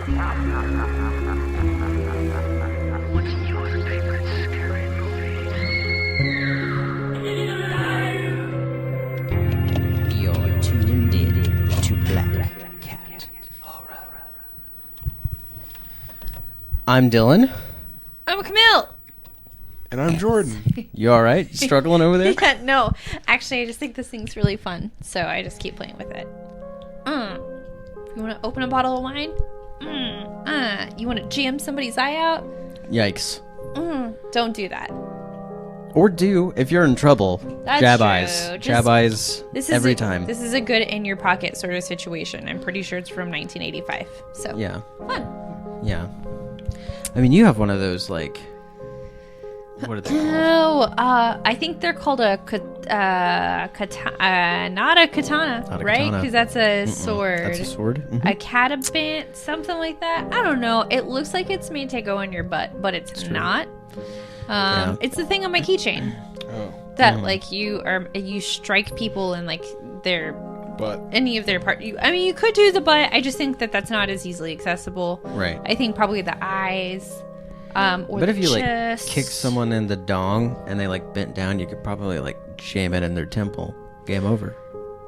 What's your favorite scary movie? You're tuned in to Black Cat Horror. I'm Dylan. I'm Camille. And I'm Jordan. You all right? Struggling over there? Yeah, no. Actually, I just think this thing's really fun, so I just keep playing with it. You want to open a bottle of wine? You want to jam somebody's eye out? Yikes. Don't do that. Or do, if you're in trouble, That's jab true. eyes. Just- Jab eyes This is every a, time. This is a good in your pocket sort of situation. I'm pretty sure it's from 1985. So Yeah. fun. Yeah. I mean, you have one of those, like... What are they called? Oh, I think they're called a katana, not a katana, Not a right? katana. Because that's a sword. That's a sword? Mhm. A catabant, something like that. I don't know. It looks like it's made to go in your butt, but it's not. Yeah. It's the thing on my keychain Oh, that like you strike people and like their but any of their part. I mean, you could do the butt. I just think that that's not as easily accessible. Right. I think probably the eyes. Or But if the you, chest. like, kick someone in the dong and they, like, bent down, you could probably, like, jam it in their temple. Game over.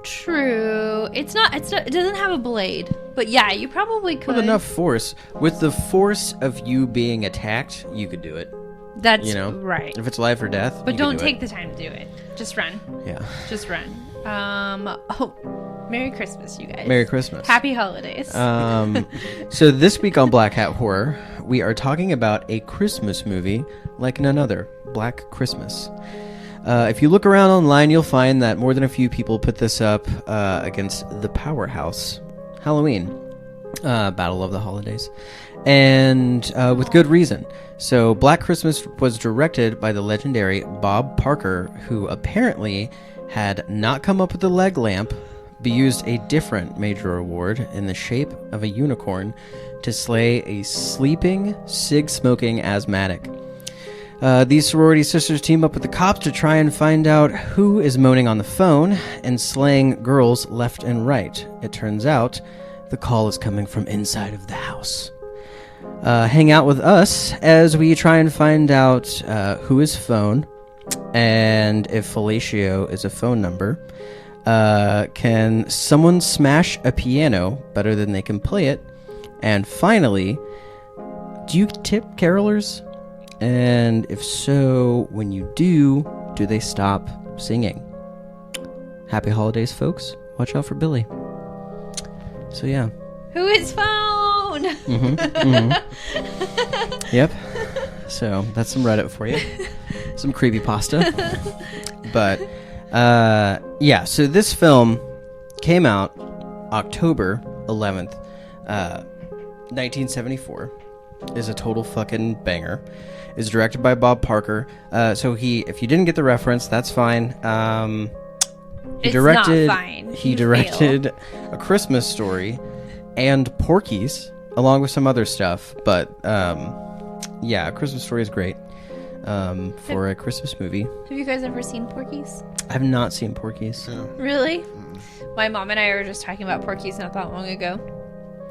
True. It doesn't have a blade. But yeah, you probably could. With enough force. With the force of you being attacked, you could do it. That's You know? right. If it's life or death, But you don't could do take the time to do it. Just run. it. Yeah. Just run. Merry Christmas, you guys. Merry Christmas. Happy holidays. So this week on Black Hat Horror, we are talking about a Christmas movie like none other, Black Christmas. If you look around online, you'll find that more than a few people put this up against the powerhouse, Halloween, Battle of the Holidays, and with good reason. So Black Christmas was directed by the legendary Bob Parker, who apparently had not come up with the leg lamp, but used a different major award in the shape of a unicorn to slay a sleeping, cig-smoking asthmatic. These sorority sisters team up with the cops to try and find out who is moaning on the phone and slaying girls left and right. It turns out the call is coming from inside of the house. Hang out with us as we try and find out who is phone and if fellatio is a phone number. Can someone smash a piano better than they can play it? And finally, do you tip carolers? And if so, when you do they stop singing? Happy holidays, folks. Watch out for Billy. So yeah. Who is phone? Yep. So that's some Reddit for you. Some creepypasta. But yeah, so this film came out October 11th, 1974. Is a total fucking banger. Is directed by Bob Parker. So if you didn't get the reference, that's fine. It's not fine. He You directed A Christmas Story and Porky's, along with some other stuff. But yeah, A Christmas Story is great for a Christmas movie. Have you guys ever seen Porky's? I've not seen Porky's. Really? My mom and I were just talking about Porky's not that long ago.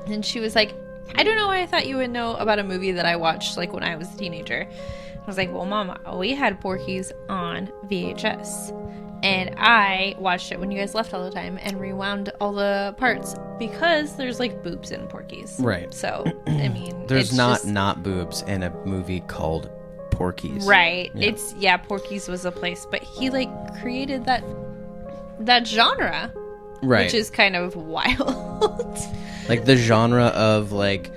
And she was like, I don't know why I thought you would know about a movie that I watched like when I was a teenager. I was like, well, Mom, we had Porky's on VHS. And I watched it when you guys left all the time and rewound all the parts because there's like boobs in Porky's. Right. So, I mean, There's it's not just, boobs in a movie called Porky's. right. Yeah. Porky's was a place, but he like created that genre, Right. which is kind of wild. Like the genre of like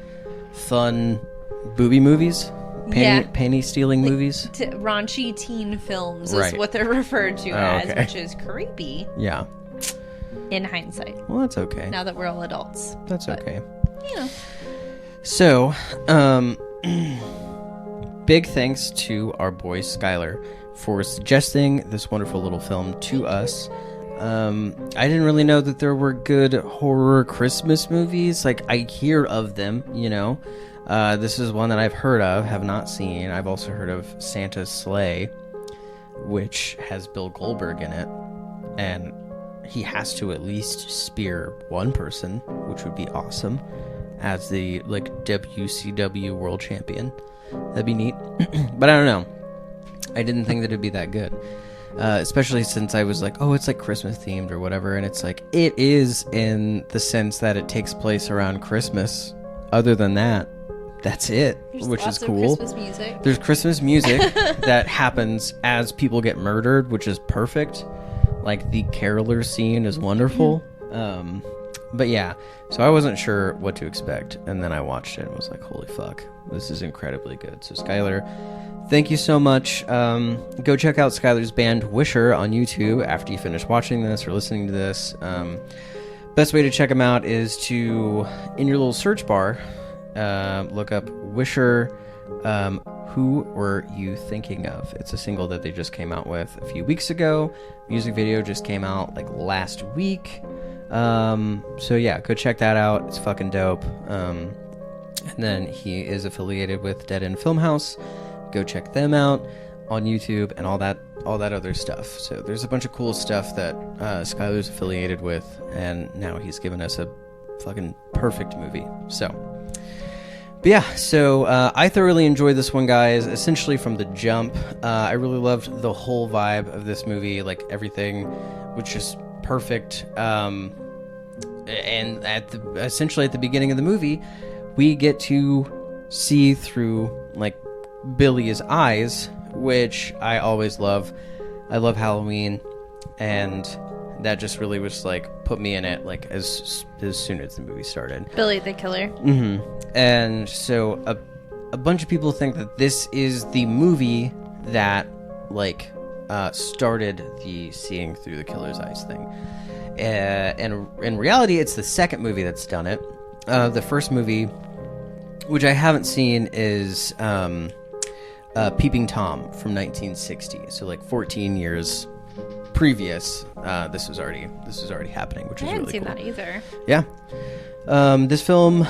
fun booby movies, panty stealing movies. Raunchy teen films Right. is what they're referred to Oh, as, okay. which is creepy Yeah. in hindsight. Well, that's okay. Now that we're all adults, That's okay. you know. So, big thanks to our boy Skylar for suggesting this wonderful little film to us. I didn't really know that there were good horror Christmas movies. Like, I hear of them, you know. This is one that I've heard of, have not seen. I've also heard of Santa's Sleigh, which has Bill Goldberg in it. And he has to at least spear one person, which would be awesome. as the like WCW World Champion. That'd be neat. But I don't know. I didn't think that it'd be that good. Especially since I was like, oh, it's like Christmas themed or whatever, and it's like, it is in the sense that it takes place around Christmas. Other than that, that's it, which is cool. Christmas music. There's Christmas music that happens as people get murdered, which is perfect. Like, the caroler scene is wonderful. But yeah, so I wasn't sure what to expect, and then I watched it and was like, holy fuck, this is incredibly good. So Skylar, thank you so much. Go check out Skylar's band Wisher on YouTube after you finish watching this or listening to this. Best way to check them out is to, in your little search bar, look up Wisher, Who Were You Thinking Of? It's a single that they just came out with a few weeks ago. Music video just came out like last week. So yeah, go check that out. It's fucking dope. And then he is affiliated with Dead End Filmhouse. Go check them out on YouTube and all that other stuff. So there's a bunch of cool stuff that Skylar's affiliated with, and now he's given us a fucking perfect movie. So, but yeah, so I thoroughly enjoyed this one, guys. Essentially from the jump, I really loved the whole vibe of this movie. Like, everything was just perfect. And essentially at the beginning of the movie, we get to see through like Billy's eyes, which I always love. I love Halloween, and that just really was like put me in it like as soon as the movie started. Billy the Killer. And so a bunch of people think that this is the movie that like started the seeing through the killer's eyes thing. And in reality, it's the second movie that's done it. The first movie, which I haven't seen, is Peeping Tom from 1960. So like 14 years previous, this was already happening, which is really cool. I hadn't seen that either. Yeah. This film,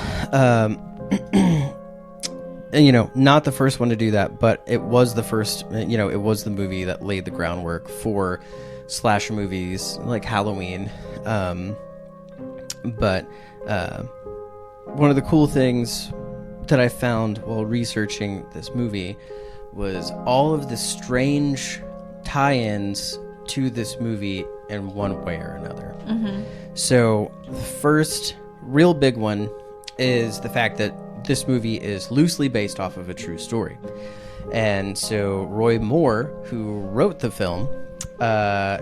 not the first one to do that, but it was the first. It was the movie that laid the groundwork for slasher movies like Halloween. But one of the cool things that I found while researching this movie was all of the strange tie-ins to this movie in one way or another. So the first real big one is the fact that this movie is loosely based off of a true story. And so Roy Moore, who wrote the film,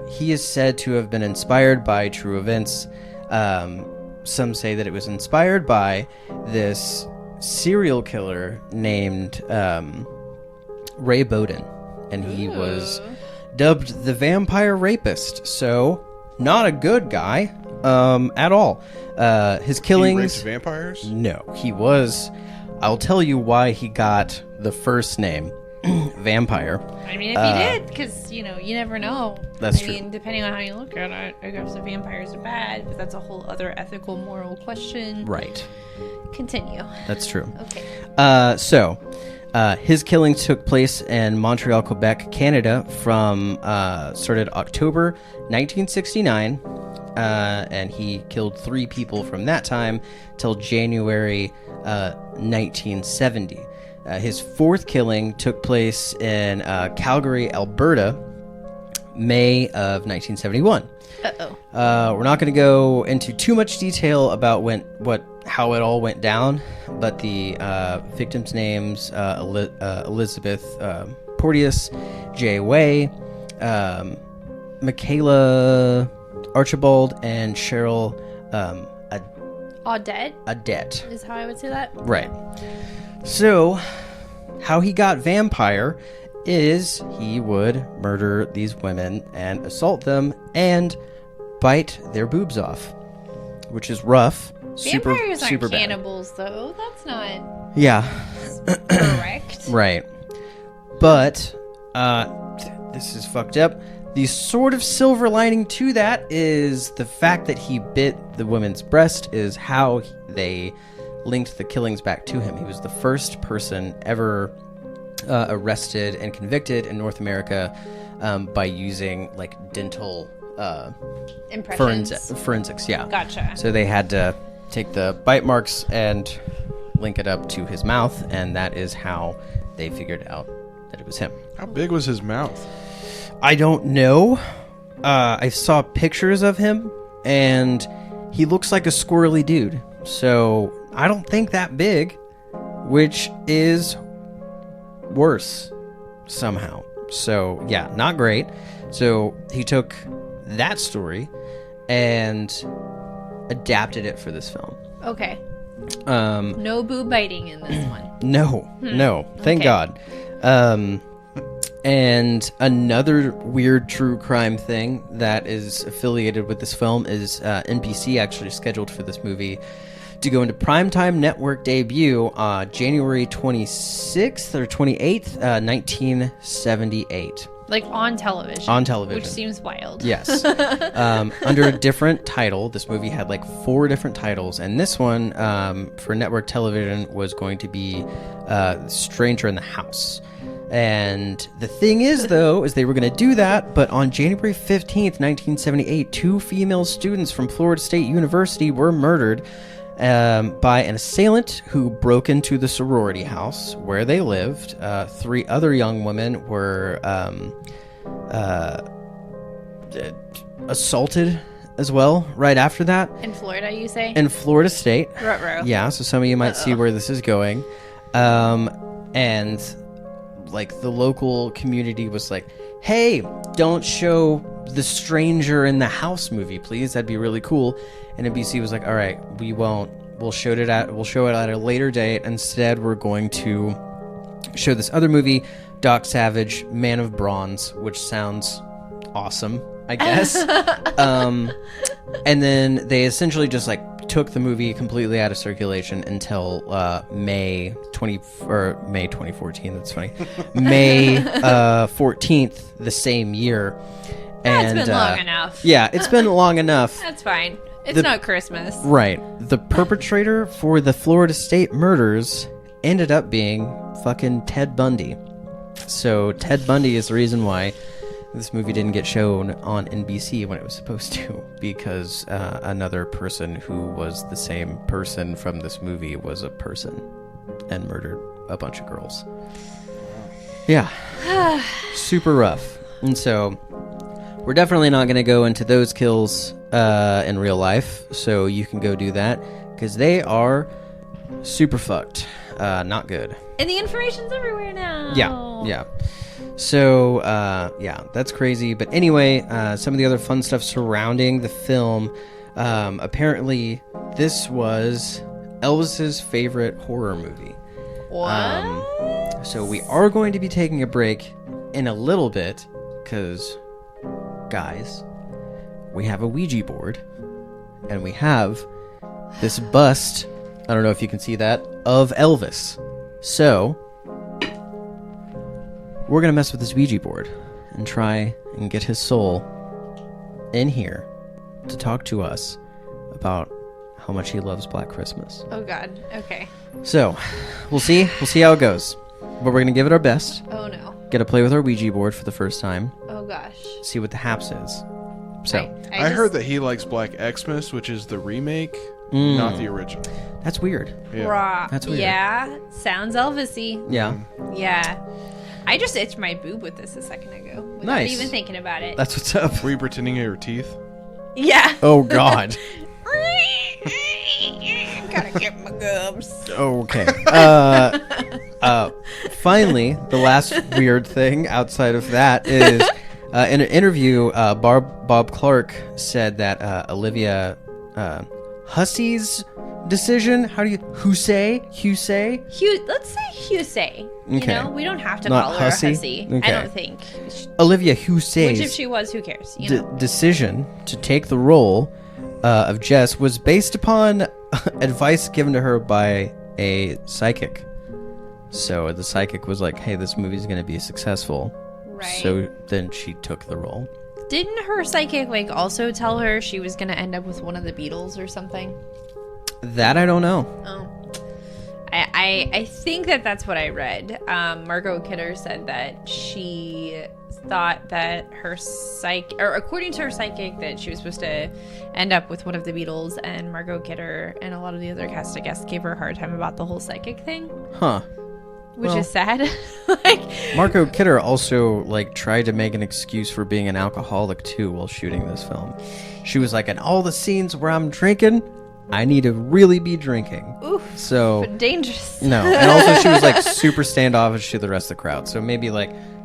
he is said to have been inspired by true events. Some say that it was inspired by this serial killer named Ray Bowden, and he was dubbed the Vampire Rapist. So, not a good guy at all. His killings... He raped vampires? No, he was... I'll tell you why he got the first name, Vampire. I mean, if he did, because, you never know. That's true. I mean, depending on how you look at it, I guess the vampires are bad, but that's a whole other ethical, moral question. Right. Continue. That's true. Okay. So, his killings took place in Montreal, Quebec, Canada from started October 1969, and he killed 3 people from that time till January 1970. His 4th killing took place in Calgary, Alberta, May of 1971. We're not going to go into too much detail about how it all went down, but the victims' names: Elizabeth Porteous, Jay Way, Michaela Archibald, and Cheryl Audette is how I would say that. Right. So, how he got vampire is he would murder these women and assault them and bite their boobs off, which is rough. Vampires super aren't bad. cannibals, though. That's not correct. Right. But this is fucked up. The sort of silver lining to that is the fact that he bit the woman's breast is how they linked the killings back to him. He was the first person ever arrested and convicted in North America by using like dental impressions. forensics. Yeah, Gotcha. So they had to take the bite marks and link it up to his mouth, and that is how they figured out that it was him. How big was his mouth? I don't know. I saw pictures of him, and he looks like a squirrely dude. So I don't think that big, which is worse somehow. So yeah, not great. So he took that story and adapted it for this film. Okay. No boob biting in this one. No. Thank Okay. God. And another weird true crime thing that is affiliated with this film is NBC actually scheduled for this movie to go into primetime network debut January 26th or 28th, 1978. Like on television. On television. Which seems wild. Yes. Under a different title. This movie had like 4 different titles, and this one for network television was going to be Stranger in the House. And the thing is, though, is they were going to do that, but on January 15th, 1978, 2 female students from Florida State University were murdered by an assailant who broke into the sorority house where they lived. 3 other young women were assaulted as well right after that. In Florida, you say? In Florida State. Ruh-roh. Yeah, so some of you might see where this is going. And like the local community was like, hey, don't show the Stranger in the House movie, please. That'd be really cool. And NBC was like, all right, we won't. We'll show it at a later date. Instead, we're going to show this other movie, Doc Savage, Man of Bronze, which sounds awesome, I guess. And then they essentially just like took the movie completely out of circulation until May 2014. That's funny. May 14th the same year. That's been long enough. Yeah, it's been long enough. That's fine. It's not Christmas. Right. The perpetrator for the Florida State murders ended up being fucking Ted Bundy. So Ted Bundy is the reason why this movie didn't get shown on NBC when it was supposed to, because another person who was the same person from this movie was a person and murdered a bunch of girls. Yeah. Super rough. And so we're definitely not going to go into those kills in real life, so you can go do that, because they are super fucked. Not good. And the information's everywhere now. Yeah. So, yeah, that's crazy. But anyway, some of the other fun stuff surrounding the film. Apparently, this was Elvis's favorite horror movie. What? So we are going to be taking a break in a little bit, because, guys, we have a Ouija board, and we have this bust, I don't know if you can see that, of Elvis. So we're going to mess with this Ouija board and try and get his soul in here to talk to us about how much he loves Black Christmas. Oh, God. Okay. So, we'll see how it goes. But we're going to give it our best. Oh, no. Get to play with our Ouija board for the first time. Oh, gosh. See what the haps is. So, I heard that he likes Black Xmas, which is the remake, not the original. that's weird. Yeah. That's weird. Yeah. Sounds Elvis-y. Yeah. Yeah. I just itched my boob with this a second ago. Without Nice. even thinking about it. That's what's up. Were you pretending to your teeth? Yeah. Oh, God. Gotta get my gums. Okay. Finally, the last weird thing outside of that is in an interview, Bob Clark said that Olivia Hussey's decision. How do you Hussey? Let's say Husey. You Okay. know, we don't have to Not call her Hussey? a hussy. Okay. I don't think. Olivia Which if Hussey's she was, who cares? You know. decision to take the role of Jess was based upon advice given to her by a psychic. So the psychic was like, "Hey, this movie's going to be successful." Right. So then she took the role. Didn't her psychic also tell her she was gonna end up with one of the Beatles or something? That I don't know. Oh. I think that's what I read. Margot Kidder said that she thought that according to her psychic, that she was supposed to end up with one of the Beatles, and Margot Kidder and a lot of the other cast, I guess, gave her a hard time about the whole psychic thing. Huh. Which is sad. Margot Kidder also tried to make an excuse for being an alcoholic too while shooting this film. She was like, in all the scenes where I'm drinking, I need to really be drinking. Oof. So dangerous. No, and also she was super standoffish to the rest of the crowd. So maybe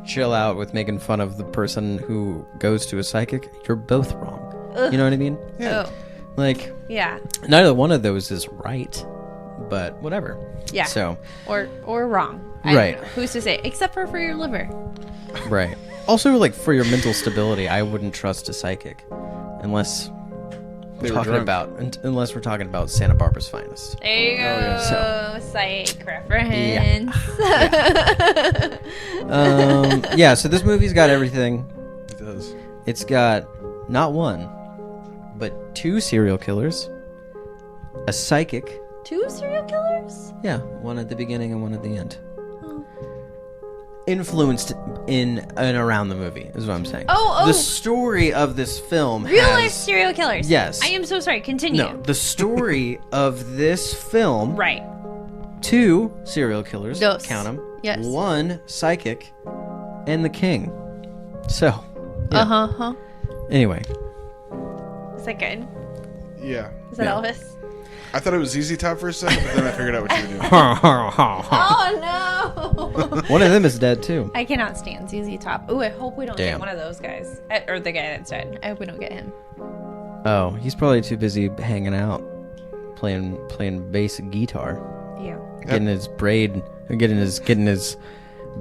chill out with making fun of the person who goes to a psychic. You're both wrong. Ugh. You know what I mean? Yeah. Yeah. Neither one of those is right, but whatever. Yeah. So or wrong. Right. Who's to say? Except for your liver. Right. Also, for your mental stability, I wouldn't trust a psychic unless we're talking about Santa Barbara's finest. There you go. Yeah. Psych reference. Yeah. So this movie's got everything. It does. It's got not one, but 2 serial killers, a psychic. 2 serial killers? Yeah, one at the beginning and one at the end. Influenced in and around the movie is what I'm saying. The story of this film real life serial killers. Yes. I am so sorry. Continue. No, the story of this film. Right. 2 serial killers. Dos. Count them. Yes. 1 psychic, and the king. So. Yeah. Anyway. Is that good? Yeah. Is that Elvis? I thought it was ZZ Top for a second, but then I figured out what you were doing. Oh no! One of them is dead too. I cannot stand ZZ Top. Ooh, I hope we don't Damn. get one of those guys, or the guy that's dead. I hope we don't get him. Oh, he's probably too busy hanging out, playing bass guitar, Yeah. getting his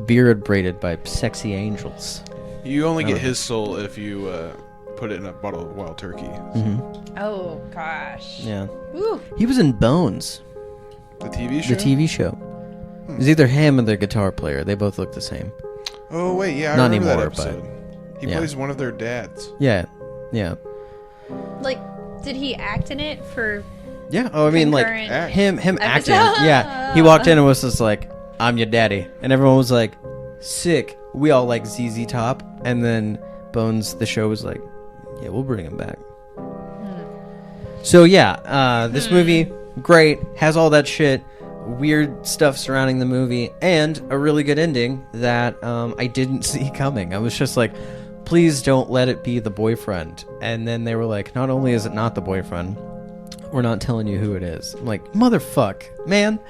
beard braided by sexy angels. You only get his soul if you put it in a bottle of wild turkey. Mm-hmm. Oh gosh. Yeah. Ooh. He was in Bones, The TV show? the TV show. It was either him or the guitar player. They both look the same. Oh, wait, yeah, I Not remember anymore, that episode. He yeah. plays one of their dads. Yeah. Did he act in it for? Yeah. Oh, I mean, concurrent Act. him acting. episodes? Yeah. He walked in and was just like, "I'm your daddy," and everyone was like, "Sick." We all like ZZ Top, and then Bones, the show, was like, "Yeah, we'll bring him back." So yeah, this movie, great, has all that shit, weird stuff surrounding the movie, and a really good ending that I didn't see coming. I was just like, please don't let it be the boyfriend. And then they were like, not only is it not the boyfriend, we're not telling you who it is. I'm like, motherfuck, man.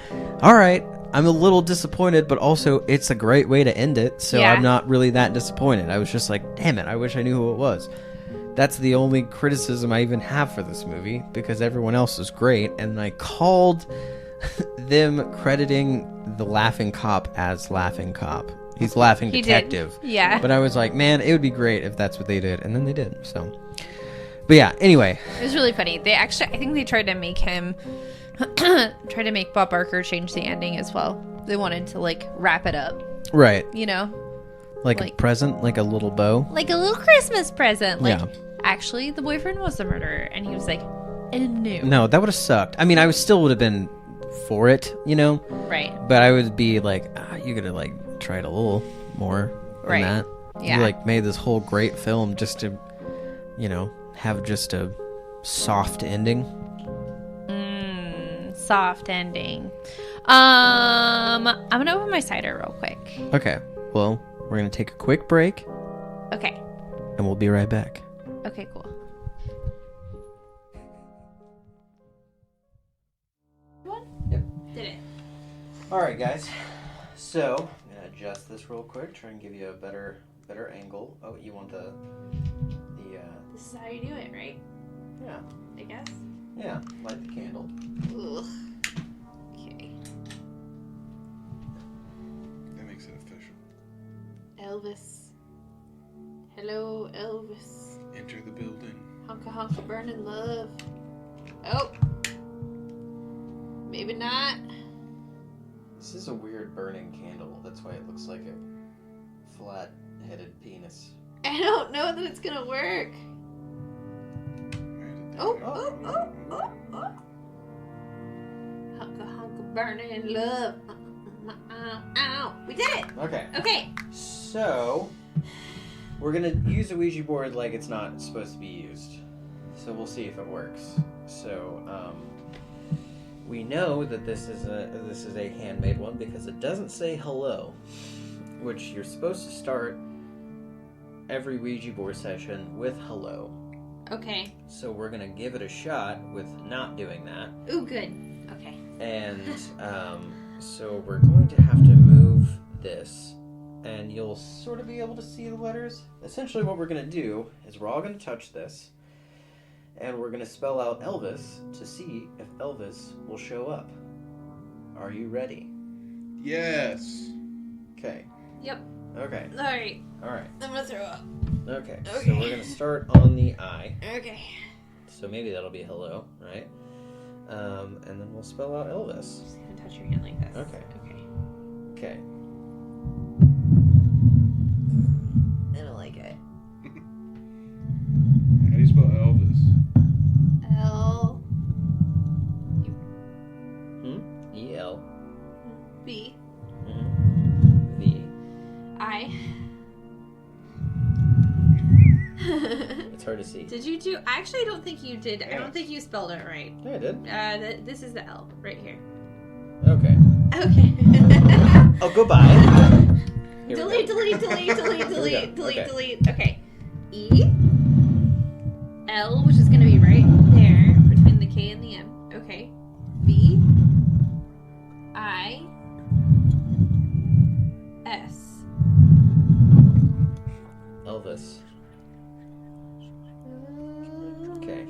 All right, I'm a little disappointed, but also it's a great way to end it, so Yeah. I'm not really that disappointed. I was just like, damn it, I wish I knew who it was. That's the only criticism I even have for this movie, because everyone else is great, and I called them crediting the laughing cop as laughing cop. He's laughing He detective. did. Yeah. But I was like, man, it would be great if that's what they did, and then they did. So, but yeah. Anyway, It was really funny. They actually, I think they tried to make him, try to make Bob Barker change the ending as well. They wanted to wrap it up, right, you know, like a present, like a little bow. like a little Christmas present. Yeah. Actually, the boyfriend was the murderer, and he was like, no. No, that would have sucked. I mean, I still would have been for it, you know. Right. But I would be like, you gotta try it a little more than Right. that. Yeah. You made this whole great film just to, have just a soft ending. Soft ending. I'm gonna open my cider real quick. Okay. Well, we're gonna take a quick break, Okay. and we'll be right back. Okay, cool. Yep. Did it. All right, guys. So I'm gonna adjust this real quick. Try and give you a better angle. Oh, you want the This is how you do it, right? yeah. I guess. Yeah, light the candle. Ugh. Okay. That makes it official. Elvis. Hello, Elvis. Enter the building. Honka honka burning love. Oh. Maybe not. This is a weird burning candle. That's why it looks like a flat-headed penis. I don't know that it's gonna work. Oh. Honka honka burning love. Ow. We did it. Okay. Okay. So We're gonna use a Ouija board like it's not supposed to be used. So we'll see if it works. So, we know that this is a handmade one because it doesn't say hello, which you're supposed to start every Ouija board session with hello. Okay. So we're gonna give it a shot with not doing that. Ooh, good. Okay. And so we're going to have to move this, and you'll sort of be able to see the letters. Essentially what we're gonna do is we're all gonna touch this, and we're gonna spell out Elvis to see if Elvis will show up. Are you ready? Yes. Okay. Yep. Okay. Alright. Alright. I'm gonna throw up. Okay. So Okay. we're gonna start on the I. Okay. So maybe that'll be hello, right? And then we'll spell out Elvis. Just gonna touch your hand like this. Okay. Okay. Okay. I don't like it. How do you spell Elvis? L E-L. B V. I. It's hard to see. Did you do? I actually don't think you did. I Yeah. don't think you spelled it right. Yeah, I did. This is the L right here. Okay. Okay. Oh, goodbye. Here we go. delete. Here we go. Okay. Delete. Okay. E. L, which is gonna be right there between the K and the M. Okay. B. I. S. Elvis. Okay.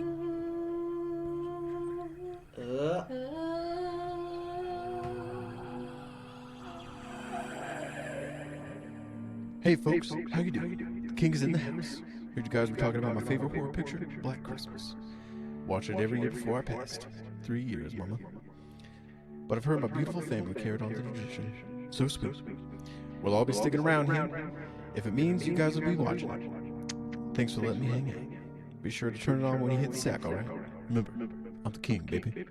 Hey folks, how you doing? The King is in the house. Heard you guys were talking about my favorite horror picture, Black Christmas. Watch it every year before I passed. 3 years, mama. But I've heard my beautiful family carried on the tradition. So sweet. We'll all be sticking around here. If it means you guys will be watching it. Thanks for letting me hang out. Be sure to turn it on when you hit the sack, alright? Remember, I'm the king, baby. What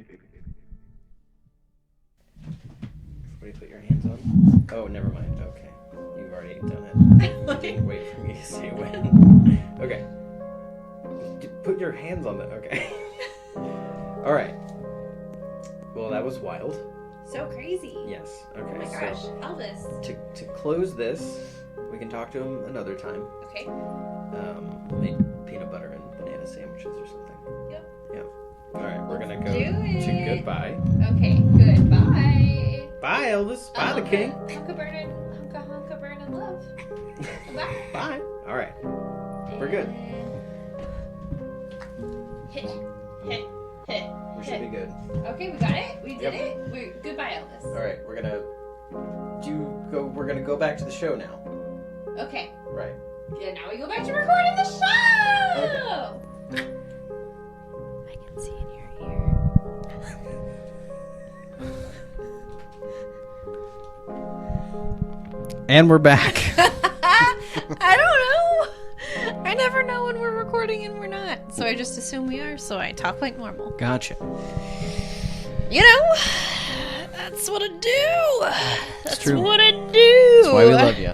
do you put your hands on? Oh, never mind. Okay. You've already done it. You didn't wait for me to say when. Okay. Put your hands on it. Okay. Alright. Well, that was wild. So crazy. Yes. Okay. Oh my gosh, Elvis. To close this, we can talk to him another time. Okay. Make peanut butter and banana sandwiches or something. Yep. Yep. All right, we're gonna go do it. to goodbye. Okay. Goodbye. Bye, Elvis. Bye, the king. Hunka burn and love. Bye. Bye. All right, we're good. Hit. We should be good. Okay, we got it. We did Yep. it. We're goodbye, Elvis. All right, we're gonna go back to the show now. Okay. Right. Yeah, now we go back to recording the show. Okay. I can see in your ear. And we're back. I don't know. I never know when we're recording and we're not. So I just assume we are, so I talk like normal. Gotcha. You know, that's what I do. That's true. what I do. That's why we love you.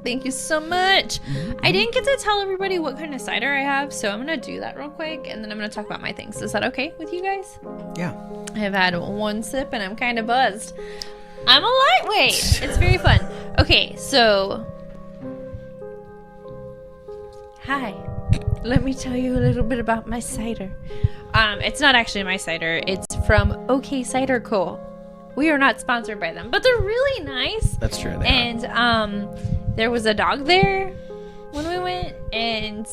Thank you so much. I didn't get to tell everybody what kind of cider I have, so I'm going to do that real quick, and then I'm going to talk about my things. Is that okay with you guys? Yeah. I've had one sip, and I'm kind of buzzed. I'm a lightweight. It's very fun. Okay, so... Hi. Let me tell you a little bit about my cider. It's not actually my cider. It's from OK Cider Co. We are not sponsored by them, but they're really nice. That's true. They And there was a dog there when we went, and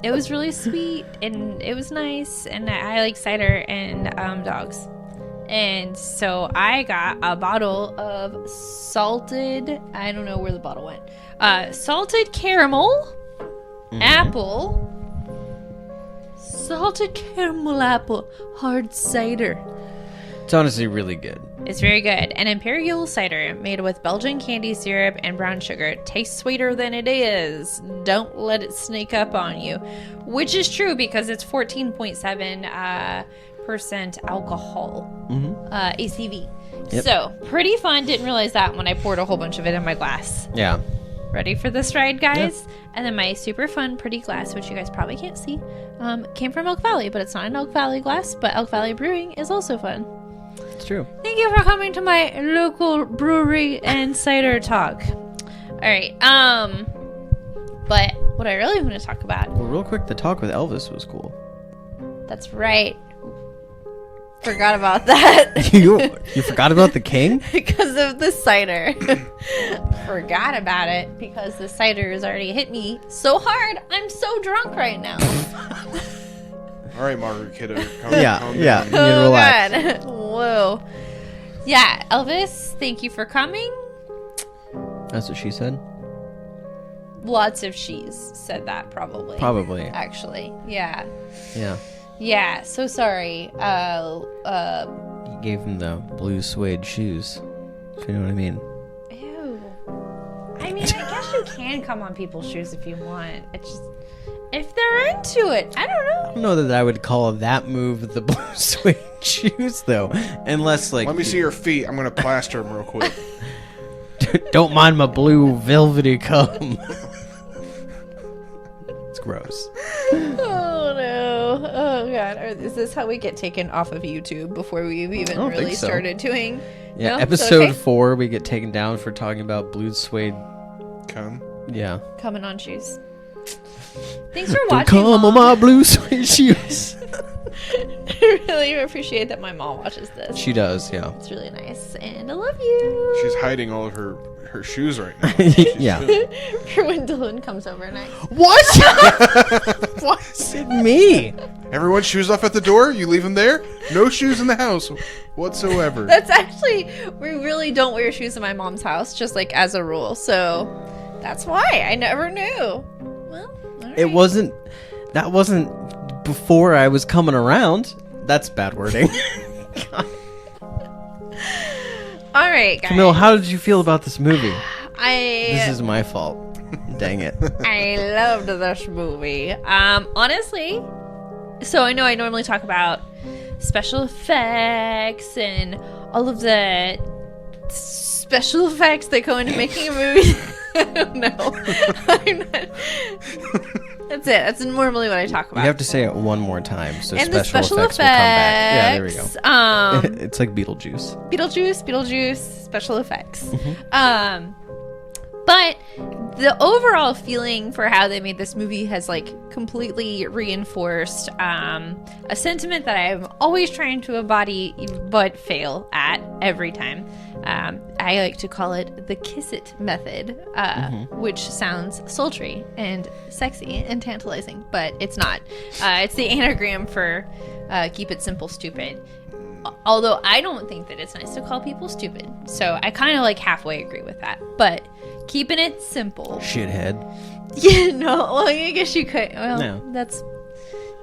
it was really sweet, and it was nice, and I like cider and dogs. And so I got a bottle of salted, I don't know where the bottle went, salted caramel, apple, salted caramel apple, hard cider. It's honestly really good. It's very good. An imperial cider made with Belgian candy syrup and brown sugar. Tastes sweeter than it is. Don't let it sneak up on you. Which is true because it's 14.7% alcohol. ACV. Yep. So, pretty fun. Didn't realize that when I poured a whole bunch of it in my glass. Yeah. Ready for this ride, guys? And then my super fun, pretty glass, which you guys probably can't see, came from Elk Valley, but it's not an Elk Valley glass, but Elk Valley Brewing is also fun. It's true. Thank you for coming to my local brewery and cider talk. All right. But what I really want to talk about. Well, real quick, the talk with Elvis was cool. That's right. Forgot about that. You forgot about the king? Because of the cider. Forgot about it because the cider has already hit me so hard. I'm so drunk right now. All right, Margaret Kidder. Calm Yeah. down. You relax. God. Whoa. Yeah, Elvis, thank you for coming. That's what she said? Lots of she's said that probably. Probably. Actually. Yeah. Yeah. Yeah, so sorry. You gave him the blue suede shoes. If you know what I mean. Ew. I mean, I guess you can come on people's shoes if you want. It's just, if they're into it. I don't know. I don't know that I would call that move the blue suede shoes, though. Unless, like... Let me see your feet. I'm going to plaster them real quick. Don't mind my blue velvety cum. It's gross. Oh no. Oh god. Is this how we get taken off of YouTube before we've even don't really think so. started doing? Yeah, No? episode Okay. 4, we get taken down for talking about blue suede. Come. Yeah. Coming on shoes. Thanks for Don't watching. come on Mom. my blue suede shoes. I really appreciate that my mom watches this. She does, yeah. It's really nice, and I love you. She's hiding all of her shoes right now. Yeah. For when Dylan comes over and I. What? Why is it me? Everyone's shoes off at the door. You leave them there. No shoes in the house whatsoever. That's actually, we really don't wear shoes in my mom's house, just like as a rule. So that's why I never knew. Well, all It right. that wasn't before I was coming around. That's bad wording. All right, guys. Camille, how did you feel about this movie? This I is my fault. Dang it. I loved this movie. Honestly, so I know I normally talk about special effects and all of the special effects that go into making a movie. I don't know. I'm not. That's it. That's normally what I talk You about. have to say it one more time, so and the special special effects will come back. Yeah, there we effects. go. It's like Beetlejuice. Beetlejuice, special effects. Mm-hmm. But the overall feeling for how they made this movie has like completely reinforced a sentiment that I'm always trying to embody but fail at every time. I like to call it the kiss it method, which sounds sultry and sexy and tantalizing, but it's not. It's the anagram for keep it simple, stupid. Although I don't think that it's nice to call people stupid. So I kind of like halfway agree with that. But keeping it simple. Shithead. Yeah, no. Well, I guess you could. Well, No. that's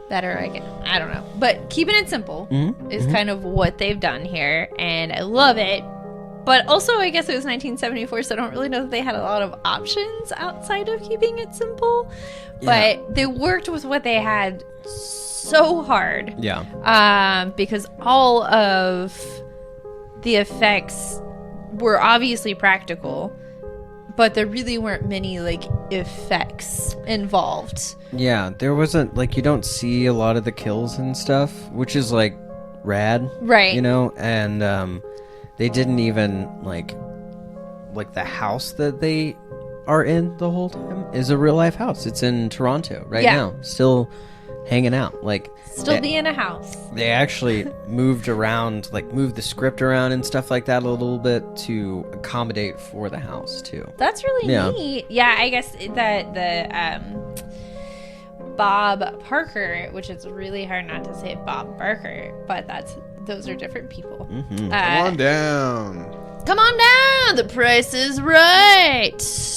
better, I guess. I don't know. But keeping it simple is kind of what they've done here. And I love it. But also, I guess it was 1974, so I don't really know that they had a lot of options outside of keeping it simple. Yeah. But they worked with what they had so hard. Yeah. Because all of the effects were obviously practical, but there really weren't many like effects involved. Yeah, there wasn't, like, you don't see a lot of the kills and stuff, which is, like, rad. Right. You know, and they didn't even, like the house that they are in the whole time is a real life house. It's in Toronto right Yeah. now, still hanging out. Like, Still be in a house. they actually moved around, like, moved the script around and stuff like that a little bit to accommodate for the house, too. That's really Yeah. neat. Yeah, I guess that the Bob Parker, which is really hard not to say Bob Barker, but those are different people. Mm-hmm. Come on down. Come on down. The price is right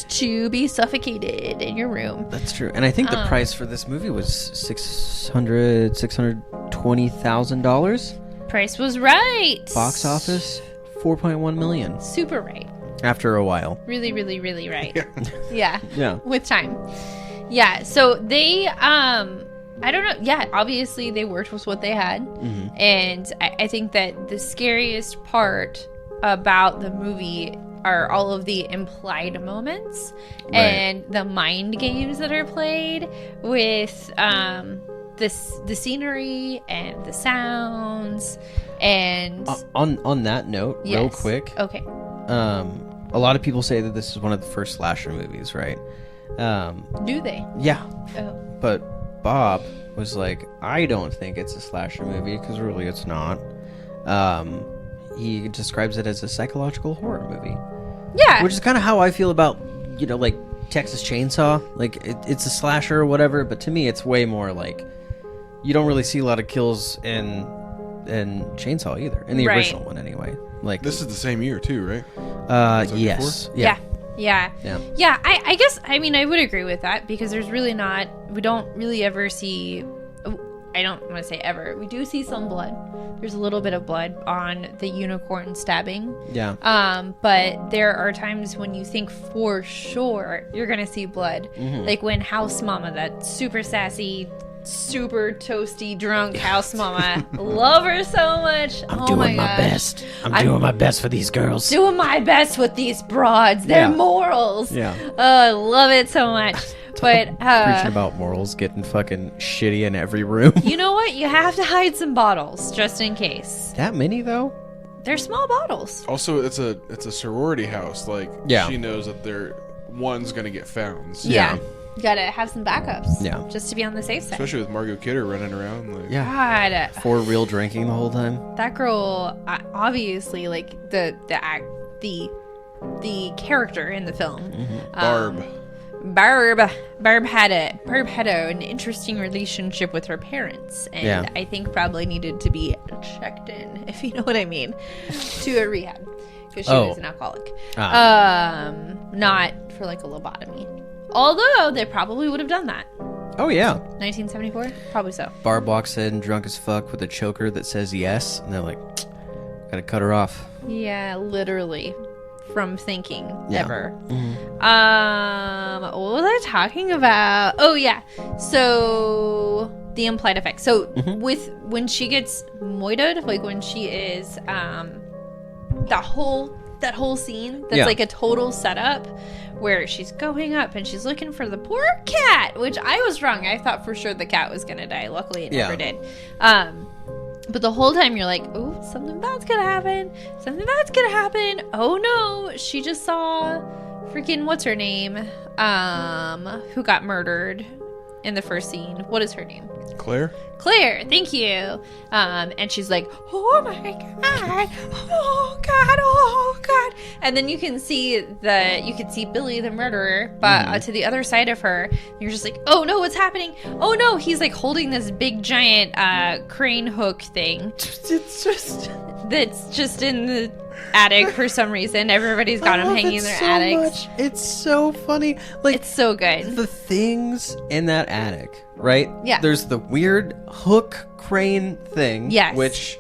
to be suffocated in your room. That's true. And I think the price for this movie was $620,000. Price was right. Box office, 4.1 million. Super right. After a while. Really, really, really right. Yeah. Yeah. With time. Yeah. So they, I don't know. Yeah. Obviously, they worked with what they had. Mm-hmm. And I think that the scariest part about the movie are all of the implied moments Right. and the mind games that are played with the scenery and the sounds and On that note, real Yes. quick, Okay. a lot of people say that this is one of the first slasher movies, right? Do they? Yeah, Oh. but Bob was like, I don't think it's a slasher movie because really it's not. He describes it as a psychological horror movie, Yeah. which is kind of how I feel about, like Texas Chainsaw. Like it's a slasher or whatever, but to me it's way more like you don't really see a lot of kills in Chainsaw either, in the Right. original one anyway. Like This is the same year too, right? yes, Yeah. Yeah. I guess, I mean, I would agree with that because there's really not, we don't really ever see, I don't want to say ever, we do see some blood. There's a little bit of blood on the unicorn stabbing. Yeah. But there are times when you think for sure you're going to see blood. Mm-hmm. Like when House Mama, that super sassy, super toasty, drunk House Mama, love her so much. Oh my gosh. I'm I'm- doing my best for these girls. Doing my best with these broads. Their Yeah. morals. Yeah. I love it so much. But Preaching about morals, getting fucking shitty in every room. you know what? You have to hide some bottles just in case. That many though? They're small bottles. Also, it's a sorority house. Like, Yeah. she knows that one's gonna get found. So- Yeah. You gotta have some backups. Yeah. Just to be on the safe side. Especially with Margot Kidder running around. Like, Yeah. God, For real drinking the whole time. that girl, obviously, like the character in the film, Barb. Barb had an interesting relationship with her parents, and Yeah. I think probably needed to be checked in, if you know what I mean, to a rehab because she Oh. was an alcoholic. Ah. Not for like a lobotomy. Although they probably would have done that. Oh yeah. 1974, probably so. Barb walks in drunk as fuck with a choker that says yes, and they're like, gotta cut her off. Yeah, literally. From thinking Yeah. ever. What was I talking about? Oh yeah. So the implied effect. So with when she gets moited, like when she is that whole scene that's Yeah. like a total setup where she's going up and she's looking for the poor cat, which I was wrong. I thought for sure the cat was gonna die. Luckily it never did. But the whole time you're like, oh, something bad's gonna happen. Something bad's gonna happen. Oh no, she just saw freaking what's her name? Who got murdered in the first scene. What is her name? Claire? Claire, thank you. And she's like, oh my god, oh god, oh god. And then you can see Billy the murderer, but to the other side of her, you're just like, oh no, what's happening? Oh no, he's like holding this big giant crane hook thing. It's just That's just in the attic for some reason. Everybody's got them hanging in their attics. It's so funny. Like It's so good. the things in that attic, right? Yeah. There's the weird hook crane thing. Yes. Which,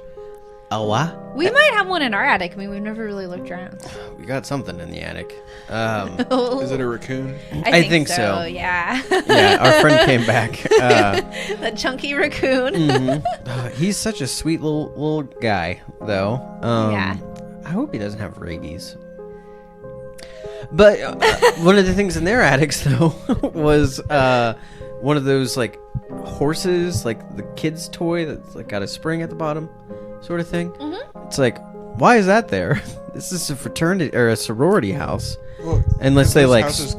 what? We might have one in our attic. I mean, we've never really looked around. We got something in the attic. Is it a raccoon? I think so. Yeah. Yeah, our friend came back. The chunky raccoon. He's such a sweet little guy, though. Yeah. I hope he doesn't have rabies. But one of the things in their attics, though, was one of those like horses, like the kid's toy that's like got a spring at the bottom, sort of thing. It's like, why is that there? This is a fraternity or a sorority house. Well, Unless they those like. houses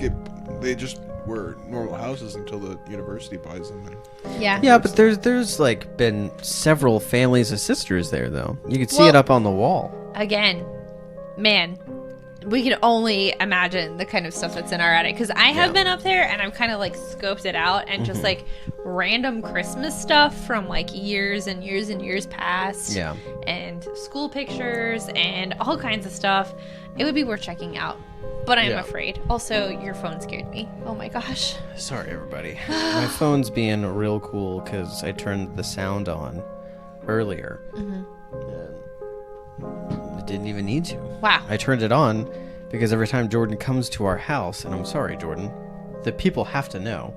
they just were normal houses until the university buys them. And Yeah. Yeah, but there's like been several families of sisters there, though. You could see Well- it up on the wall. Again, man, we can only imagine the kind of stuff that's in our attic. Because I have Yeah. been up there and I've kind of like scoped it out and just like random Christmas stuff from like years and years and years past. Yeah. And school pictures and all kinds of stuff. It would be worth checking out. But I'm Yeah. afraid. Also, your phone scared me. Oh my gosh. Sorry, everybody. My phone's being real cool because I turned the sound on earlier. And it didn't even need to. Wow. I turned it on because every time Jordan comes to our house, and I'm sorry, Jordan, the people have to know,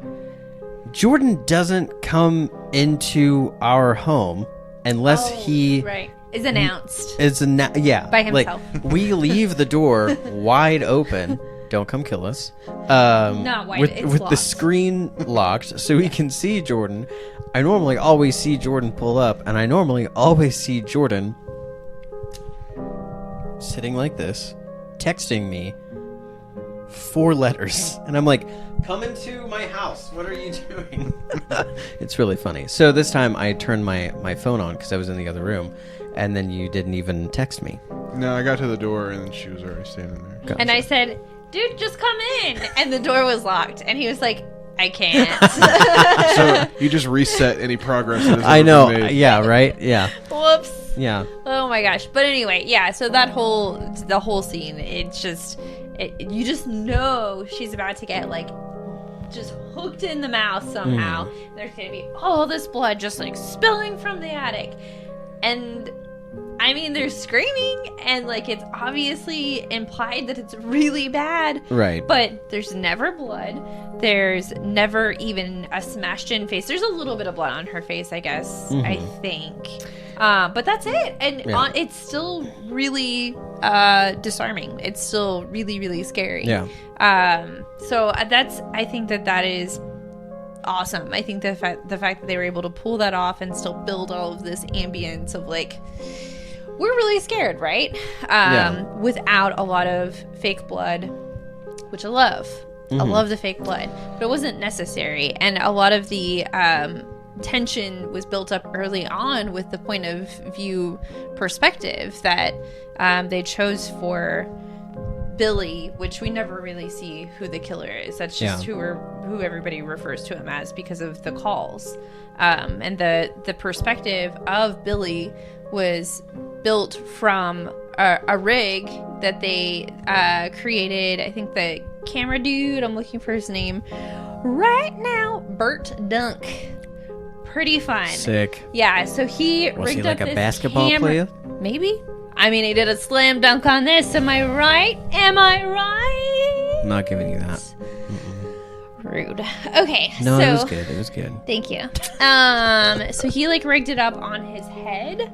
Jordan doesn't come into our home unless he right. is announced. It's By himself. Like, we leave the door wide open. Don't come kill us. Not wide, with it's the locked. screen locked, so we can see Jordan. I normally always see Jordan pull up, and I normally always see Jordan sitting like this, texting me 4 letters, and I'm like, "Come into my house. What are you doing?" It's really funny. So this time I turned my phone on because I was in the other room, and then you didn't even text me. No, I got to the door and then she was already standing there. Gotcha. And I said, "Dude, just come in." And the door was locked. And he was like, "I can't." So you just reset any progress that has I ever know. been made. Yeah. Right. Yeah. Whoops. Yeah. Oh my gosh. But anyway, yeah, so the whole scene, it's just, you just know she's about to get, like, just hooked in the mouth somehow. There's going to be all this blood just, like, spilling from the attic. And, I mean, they're screaming, and, like, it's obviously implied that it's really bad. Right. But there's never blood. There's never even a smashed in face. There's a little bit of blood on her face, I guess, I think. But that's it. And Yeah. it's still really disarming. It's still really, really scary. Yeah. So I think that is awesome. I think the fact that they were able to pull that off and still build all of this ambience of, like, we're really scared, right? Without a lot of fake blood, which I love. I love the fake blood, but it wasn't necessary. And a lot of the tension was built up early on with the point of view perspective that they chose for Billy, which we never really see who the killer is. That's just who everybody refers to him as because of the calls. And the perspective of Billy was built from a rig that they created. I think the camera dude, I'm looking for his name right now, Bert Dunk. Pretty fun. Sick. Yeah, so he Was rigged he like up a this basketball camera. player? Maybe. I mean, he did a slam dunk on this. Am I right? Am I right? I'm not giving you that. Rude. Okay. No, so, it was good. It was good. Thank you. So he, like, rigged it up on his head,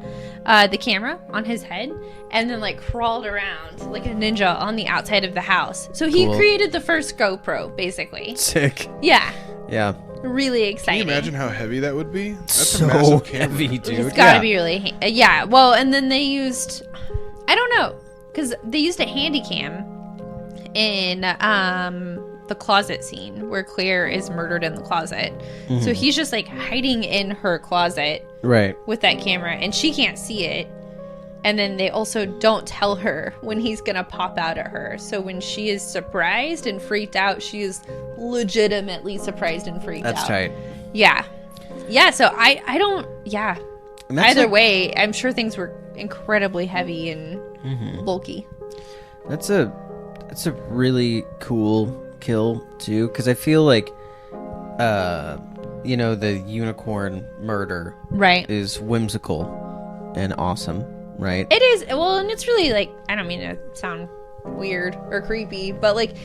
the camera on his head, and then, like, crawled around like a ninja on the outside of the house. So he Cool. created the first GoPro, basically. Sick. Yeah. Yeah. Really Can exciting. you imagine how heavy that would be? That's So a massive camera. heavy, dude. It's gotta be really, yeah. Well, and then they used, I don't know, because they used a handy cam in the closet scene where Claire is murdered in the closet. So he's just, like, hiding in her closet Right. with that camera, and she can't see it. And then they also don't tell her when he's gonna pop out at her. So when she is surprised and freaked out, she is legitimately surprised and freaked out. That's tight. Yeah. Yeah, so I don't, yeah. And that's Either a- way, I'm sure things were incredibly heavy and bulky. That's a really cool kill too, because I feel like the unicorn murder Right. is whimsical and awesome, right? It is, well, and it's really, like, I don't mean to sound weird or creepy, but, like,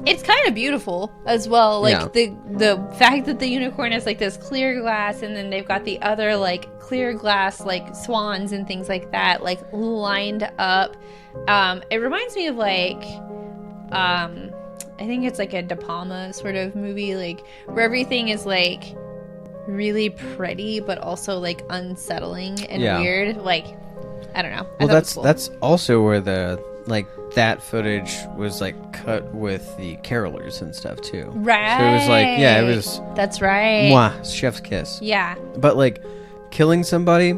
it's kind of beautiful as well. Like, the fact that the unicorn has, like, this clear glass, and then they've got the other, like, clear glass, like, swans and things like that, like, lined up. It reminds me of, like, I think it's like a De Palma sort of movie, like, where everything is, like, really pretty, but also, like, unsettling and weird. Like, I don't know. I Well, thought it was cool. that's also where that footage was, like, cut with the carolers and stuff too. Right. So it was like, yeah, it was That's right. mwah, chef's kiss. Yeah. But, like, killing somebody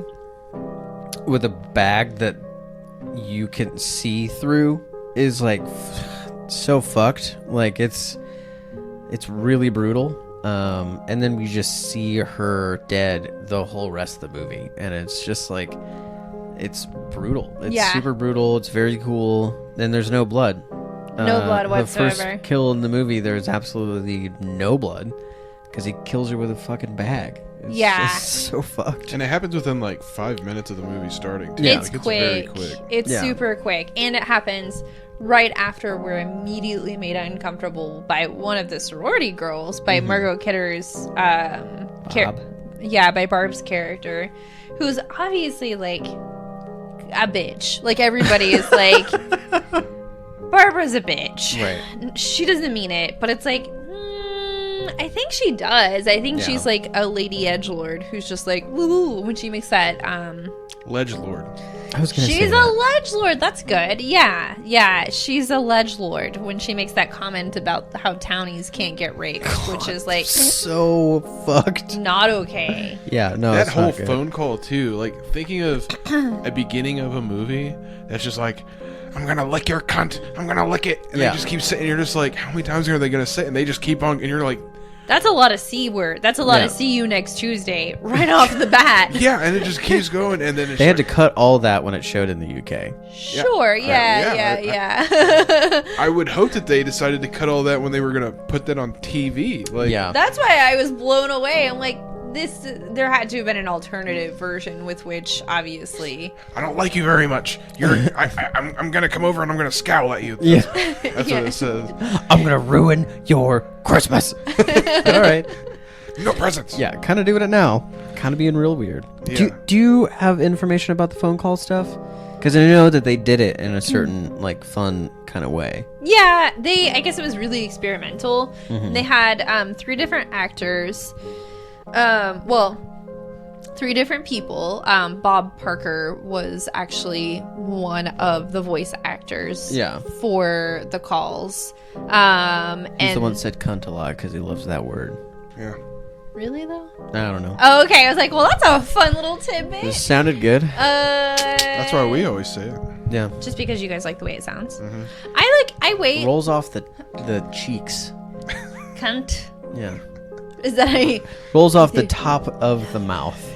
with a bag that you can see through is, like, so fucked. Like, it's really brutal. And then we just see her dead the whole rest of the movie, and it's just like, it's brutal. It's super brutal. It's very cool. And there's no blood. No blood The whatsoever. first kill in the movie, there's absolutely no blood because he kills her with a fucking bag. It's just so fucked. And it happens within, like, 5 minutes of the movie starting, too. Yeah. It's Like, quick. very quick. It's Yeah. super quick. And it happens right after we're immediately made uncomfortable by one of the sorority girls, by Margot Kidder's Bob. by Barb's character, who's obviously, like, a bitch. Like, everybody is like, Barbara's a bitch. Right. She doesn't mean it, but it's like, I think she does. I think Yeah. she's like a lady edgelord who's just like, woo, when she makes that, Ledgelord. I was gonna say she's a that. ledgelord. That's good. Yeah. She's a ledgelord when she makes that comment about how townies can't get raped, which is like So fucked. not okay. Yeah, no, That it's whole not good. phone call too, like thinking of a beginning of a movie that's just like, I'm gonna lick your cunt, I'm gonna lick it, and Yeah. they just keep saying, you're just like, how many times are they gonna say it? And they just keep on, and you're like, That's a lot of C word. That's a lot Yeah. of see you next Tuesday right off the bat. yeah, and it just keeps going, and then it's They had to like, cut all that when it showed in the UK. Sure. Yeah, Yeah. I would hope that they decided to cut all that when they were gonna put that on TV. Like, Yeah. That's why I was blown away. I'm like, there had to have been an alternative version with which, obviously. I don't like you very much. I'm gonna come over and I'm gonna scowl at you. Yeah. That's what it says. I'm gonna ruin your Christmas. All right. No presents. Yeah, kind of doing it now. Kind of being real weird. Yeah. Do you have information about the phone call stuff? Because I know that they did it in a certain, like, fun kind of way. Yeah, I guess it was really experimental. Mm-hmm. They had 3 different actors. 3 different people. Bob Parker was actually one of the voice actors Yeah. for the calls. He's And the one that said cunt a lot because he loves that word. Yeah. Really, though? I don't know. Oh, okay. I was like, well, that's a fun little It tidbit. sounded good. That's why we always say it. Yeah. Just because you guys like the way it sounds. Mm-hmm. I wait. Rolls off the cheeks. Cunt. Yeah. Is that a... Rolls off the top of the mouth.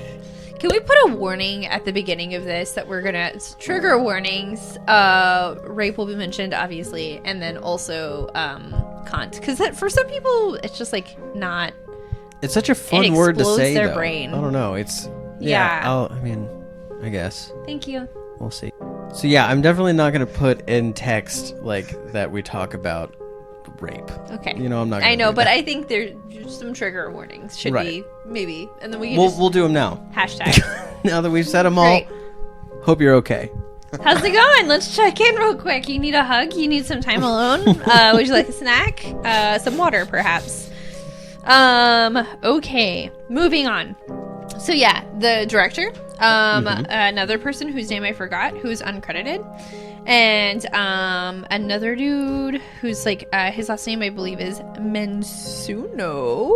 Can we put a warning at the beginning of this that we're gonna trigger warnings? Rape will be mentioned, obviously, and then also cunt, because for some people it's just like not. It's such a fun It word to explodes say, their though. brain. I don't know. It's... Yeah. I guess. Thank you. We'll see. So yeah, I'm definitely not going to put in text like that we talk about rape. Okay. You know, I'm not gonna I know, do but that. I think there's some trigger warnings should Right. be maybe, and then we can We'll do them now. hashtag. Now that we've said them all, Great. hope you're okay. How's it going? Let's check in real quick. You need a hug? You need some time alone? Would you like a snack? Some water, perhaps. Okay. Moving on. So yeah, the director, another person whose name I forgot, who's uncredited, and another dude who's like his last name I believe is Mensuno.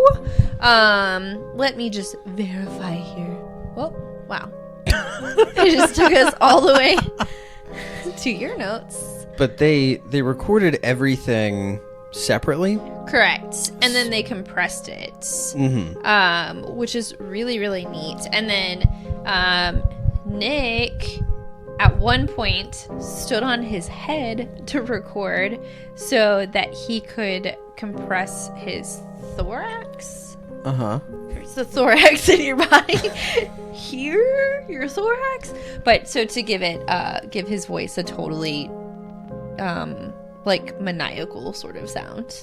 Let me just verify here. Oh, wow. It just took us all the way to your notes. But they recorded everything separately. Correct. And then they compressed it. Mm-hmm. Which is really, really neat. And then Nick at one point stood on his head to record so that he could compress his thorax. Uh-huh. There's the thorax in your body. Here, your thorax. But so to give it, give his voice a totally, like maniacal sort of sound.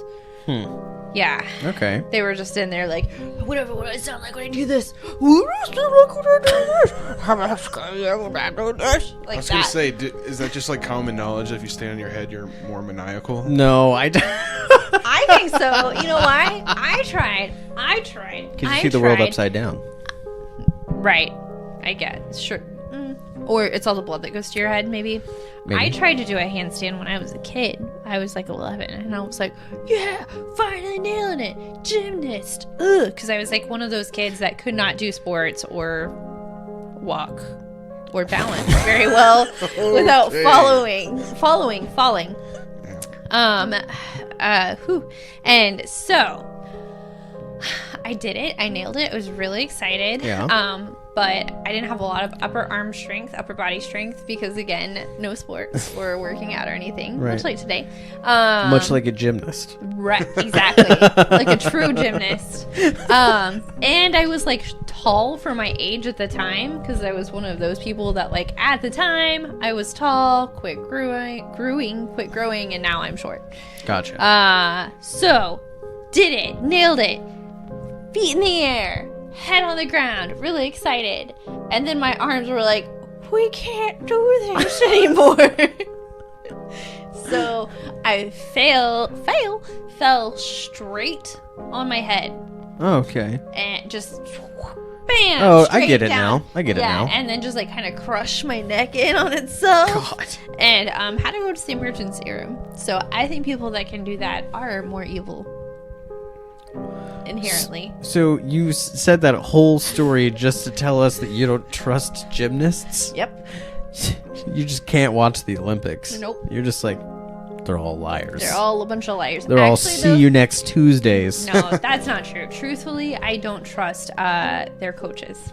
Yeah. Okay. They were just in there like, whatever would I sound like when I do this? What do I sound like when I do this? How am I gonna do this? Like I was gonna that. say, is that just like common knowledge? If you stand on your head, you're more maniacal. No, I don't. I think so. You know why? I tried. Because you see the world upside down. Right. I guess. Sure. Or it's all the blood that goes to your head, maybe. I tried to do a handstand when I was a kid. I was like 11, and I was like, yeah, finally nailing it. Gymnast. Ugh. Because I was like one of those kids that could not do sports or walk or balance very well without falling. And so I did it. I nailed it. I was really excited. Yeah. But I didn't have a lot of upper body strength because again, no sports or working out or anything. Right. Much like today. Much like a gymnast. Right, exactly. Like a true gymnast. And I was like tall for my age at the time because I was one of those people that like at the time I was tall, quit growing, and now I'm short. Gotcha. So did it, nailed it, feet in the air, head on the ground, really excited, and then my arms were like, we can't do this anymore. So I fell straight on my head Oh, okay. and just bam. Oh, I straight get it down. now. I get it Yeah, now. and then just like kind of crushed my neck in on itself. God. And had to go to the emergency room. So I think people that can do that are more evil inherently. So you said that whole story just to tell us that you don't trust gymnasts? Yep. You just can't watch the Olympics. Nope. You're just like, they're all liars. They're all a bunch of liars. They're all Actually, see though, you next Tuesdays. No, that's not true. Truthfully, I don't trust their coaches.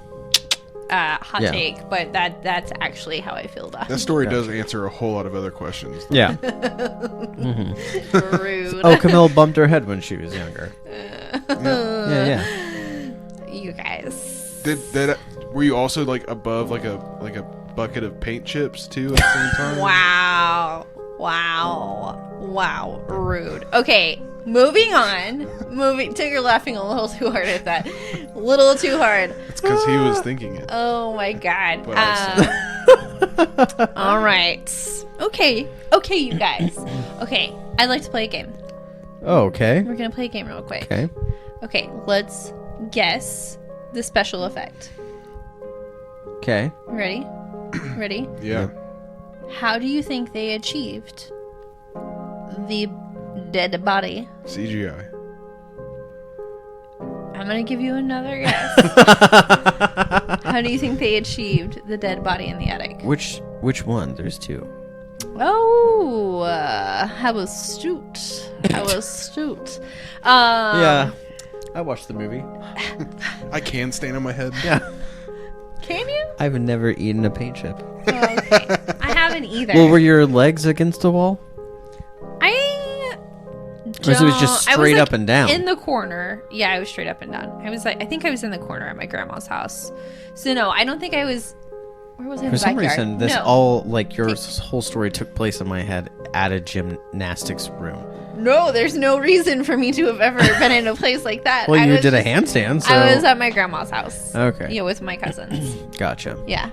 Hot Yeah. take, but that's actually how I feel about That story does answer a whole lot of other questions. though. Yeah. it. Rude. Oh, Camille bumped her head when she was younger. Yeah. You guys. Were you also like above like a bucket of paint chips too at the same time? Wow. Rude. Okay, moving on. You're laughing a little too hard at that. Little too hard. It's because he was thinking it. Oh my god. But I All right. Okay, you guys. Okay, I'd like to play a game. Oh, okay. We're gonna play a game real quick. Okay. Okay, let's guess the special effect. Okay. Ready? Ready? Yeah. How do you think they achieved the dead body? CGI. I'm gonna give you another guess. How do you think they achieved the dead body in the attic? Which one? There's two. Oh, how astute. How astute. Yeah. I watched the movie. I can stand on my head. Yeah. Can you? I've never eaten a paint chip. Oh, okay. I haven't either. Well, were your legs against the wall? I Or it was just straight up and down? In the corner. Yeah, I was straight up and down. I think I was in the corner at my grandma's house. So no, I don't think I was. Where was I? In For the some backyard? reason, this No. all, like, your whole story took place in my head at a gymnastics room. No, there's no reason for me to have ever been in a place like that. Well, I you was did a just- handstand, so... I was at my grandma's house. Okay. Yeah, with my cousins. Gotcha. Yeah.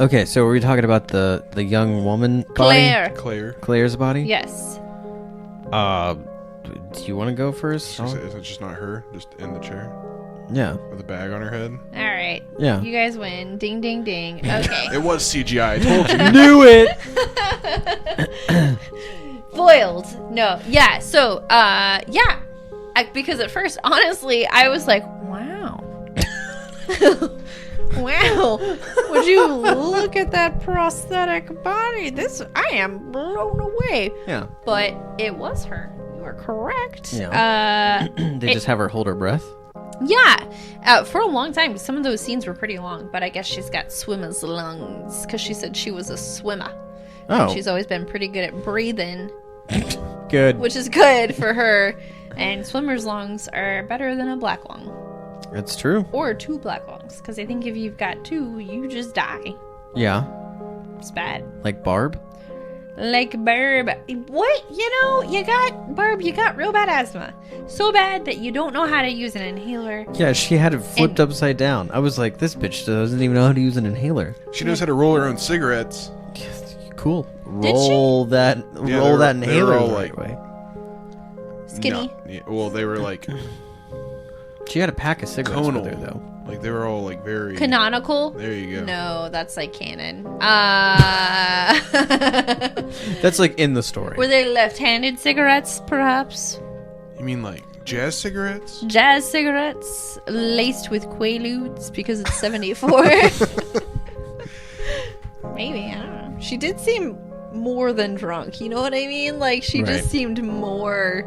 Okay, so were we talking about the young woman body? Claire. Claire's body? Yes. Do you want to go first? Is it just not her? Just in the chair Yeah. with a bag on her head? All right. Yeah. You guys win. Ding, ding, ding. Okay. It was CGI. I told you. Knew it! Foiled. No. Yeah. So, yeah. Because at first, honestly, I was like, wow. Wow. Would you look at that prosthetic body? I am blown away. Yeah. But it was her. You are correct. Yeah. They just have her hold her breath? Yeah. For a long time. Some of those scenes were pretty long, but I guess she's got swimmer's lungs because she said she was a swimmer. Oh. She's always been pretty good at breathing, Good. which is good for her. And swimmer's lungs are better than a black lung. That's true. Or two black lungs. Because I think if you've got two, you just die. Yeah. It's bad. Like Barb? Like Barb. What? You got real bad asthma. So bad that you don't know how to use an inhaler. Yeah, she had it flipped upside down. I was like, this bitch doesn't even know how to use an inhaler. She knows how to roll her own cigarettes. Cool. Did she? Roll that they were inhaler all the like- right way. Skinny. No. Yeah, well, they were like She had a pack of cigarettes tonal. with her, though. Like they were all like very. Canonical. There you go. No, that's like canon. That's like in the story. Were they left-handed cigarettes, perhaps? You mean like jazz cigarettes? Jazz cigarettes laced with Quaaludes because it's 74. Maybe, I don't know. She did seem more than drunk, you know what I mean? Like, she Right. just seemed more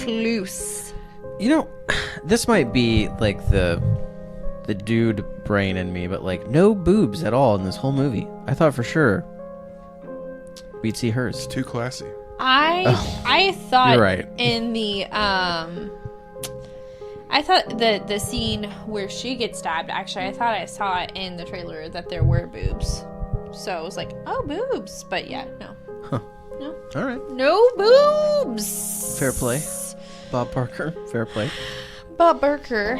loose. You know, this might be like the dude brain in me, but like no boobs at all in this whole movie. I thought for sure we'd see hers. Too classy. I thought You're right. in the I thought the scene where she gets stabbed, actually I thought I saw it in the trailer that there were boobs. So I was like, oh, boobs. But yeah, no. Huh. No. All right. No boobs. Fair play. Bob Barker. Fair play. Bob Barker.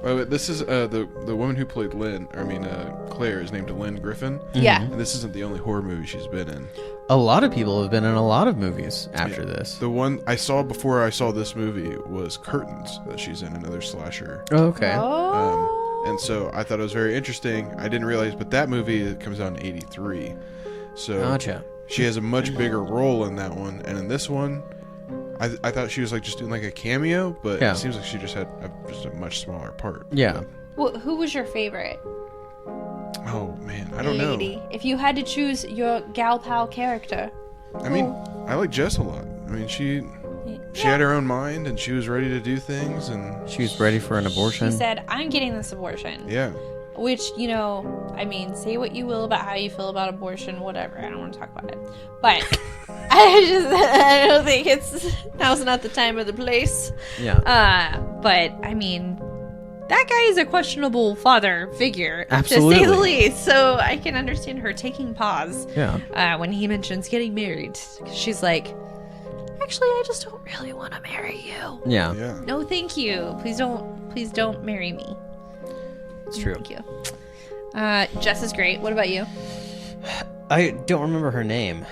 Oh, this is the woman who played Claire is named Lynn Griffin. Yeah. And this isn't the only horror movie she's been in. A lot of people have been in a lot of movies after this. The one I saw before I saw this movie was Curtains, that she's in, another slasher. Oh, okay. Oh. And so I thought it was very interesting. I didn't realize, but that movie comes out in '83. So Gotcha. she has a much bigger role in that one. And in this one, I thought she was like just doing like a cameo, but Yeah. it seems like she just had just a much smaller part. Yeah. Well, who was your favorite Oh, man. I don't lady? know. If you had to choose your gal pal character. I mean, I like Jess a lot. I mean, she had her own mind and she was ready to do things. And She was ready for an abortion. She said, I'm getting this abortion. yeah. Which, you know, I mean, say what you will about how you feel about abortion, whatever. I don't want to talk about it. But I don't think now's not the time or the place. Yeah. But, I mean, that guy is a questionable father figure, Absolutely. to say the least. So I can understand her taking pause Yeah. when he mentions getting married. She's like, actually, I just don't really want to marry you. Yeah. Yeah. No, thank you. Please don't marry me. It's true. Thank you. Jess is great. What about you? I don't remember her name.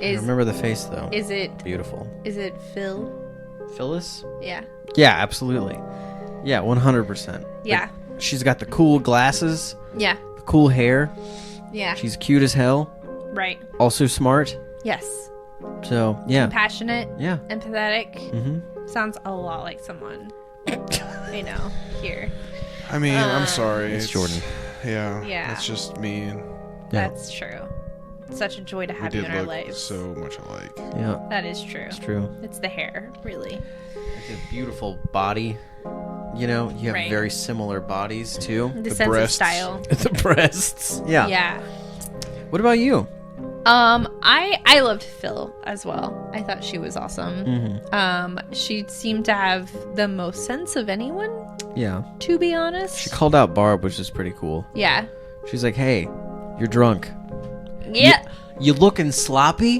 I Is remember the face though. is it Beautiful. Phil? Phyllis? Yeah. Yeah, absolutely. Yeah, 100%. Yeah. She's got the cool glasses, Yeah. the cool hair. Yeah. She's cute as hell. Right. Also smart. Yes. So, yeah. Passionate. Yeah. Empathetic. Mm-hmm. Sounds a lot like someone I know here. I mean, I'm sorry. It's Jordan. Yeah. Yeah. It's just me. And Yeah. That's true. Such a joy to we have you did in our look lives. so much alike. Yeah. That is true. It's true. It's the hair, really. It's a beautiful body. You know, you have Right. very similar bodies too. The, The sense breasts. of style. The breasts. Yeah. Yeah. What about you? I loved Phil as well. I thought she was awesome. Mm-hmm. She seemed to have the most sense of anyone, Yeah. to be honest. She called out Barb, which is pretty cool. Yeah. She's like, "Hey, you're drunk. Yeah. You looking sloppy?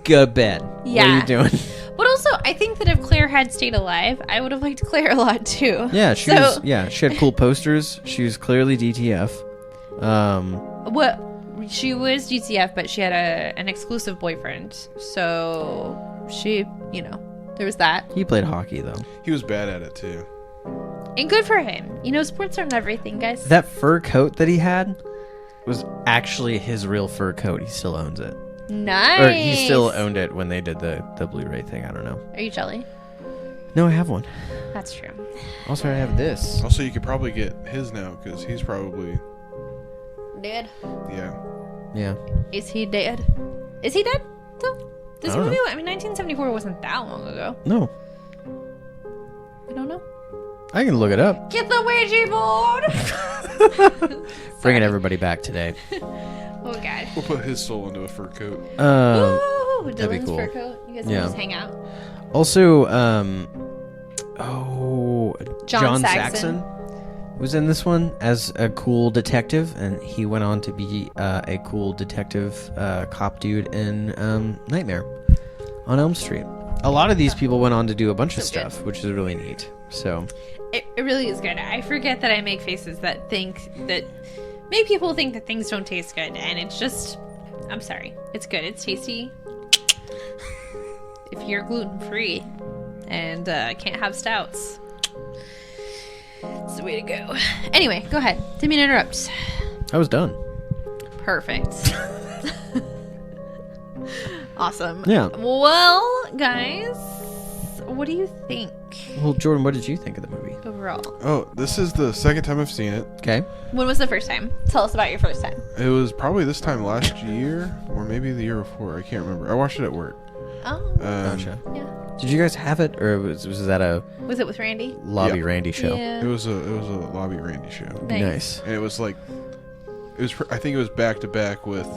Go to bed. What are Yeah. you doing?" But also, I think that if Claire had stayed alive, I would have liked Claire a lot too. Yeah, she was. Yeah, she had cool posters. She was clearly DTF. What? She was DTF, but she had an exclusive boyfriend. So she, you know, there was that. He played hockey though. He was bad at it too. And good for him. You know, sports aren't everything, guys. That fur coat that he had was actually his real fur coat. He still owns it. Nice. Or he still owned it when they did the Blu-ray thing. I don't know. Are you jelly? No, I have one. That's true. Also, I have this. Also, you could probably get his now because he's probably Dead. yeah. Yeah. Is he dead? Is he dead? So, this I don't movie, know. I mean, 1974 wasn't that long ago. No, I don't know. I can look it up. Get the Ouija board! Bringing everybody back today. Oh, God. We'll put his soul into a fur coat. Ooh, that'd be Dylan's cool. fur coat. You guys can Yeah. just hang out. Also, John John Saxon was in this one as a cool detective, and he went on to be a cool detective cop dude in Nightmare on Elm Street. A lot of these people went on to do a bunch of So good. stuff, which is really neat. So, It really is good. I forget that I make faces that make people think that things don't taste good, and it's just, I'm sorry. It's good. It's tasty. If you're gluten-free and can't have stouts, it's the way to go. Anyway, go ahead. Didn't mean to interrupt. I was done. Perfect. Awesome. Yeah. Well, guys, what do you think Well, Jordan, what did you think of the movie? overall? Oh, this is the second time I've seen it. Okay. When was the first time? Tell us about your first time. It was probably this time last year or maybe the year before. I can't remember. I watched it at work. Oh, Gotcha. yeah. Did you guys have it, or was that a Was it with Randy? Lobby Yeah. Randy show? Yeah. It was a Lobby Randy show, Nice. and it was like I think it was back to back with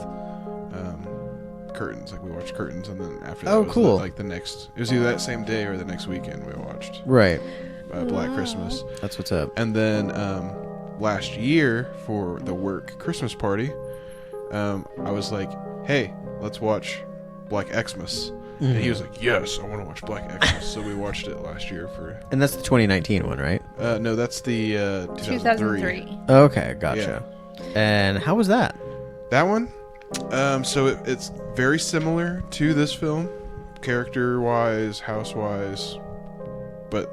Curtains. Like we watched Curtains, and then after that Oh, was cool. like the next. It was either that same day or the next weekend we watched Right. Black Christmas. That's what's up. And then last year for the work Christmas party, I was like, "Hey, let's watch Black Xmas." And he was like, "Yes, I want to watch Black Xmas." So we watched it last year for And that's the 2019 one, right? No, that's the 2003. 2003. Okay, gotcha. And how was that? That one? So it's very similar to this film, character-wise, house-wise, but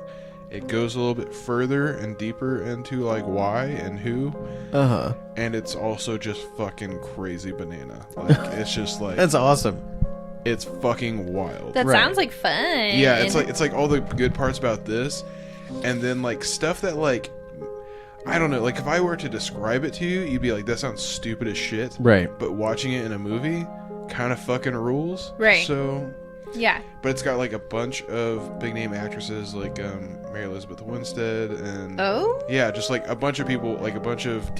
it goes a little bit further and deeper into like why and who. Uh-huh. And it's also just fucking crazy banana. Like it's just like That's awesome. it's fucking wild. That Right. sounds like fun. Yeah, it's like all the good parts about this, and then like stuff that like I don't know, like if I were to describe it to you, you'd be like, that sounds stupid as shit. Right. But watching it in a movie kind of fucking rules. Right. So, Yeah. but it's got like a bunch of big name actresses like Mary Elizabeth Winstead and Oh? yeah, just like a bunch of people, like a bunch of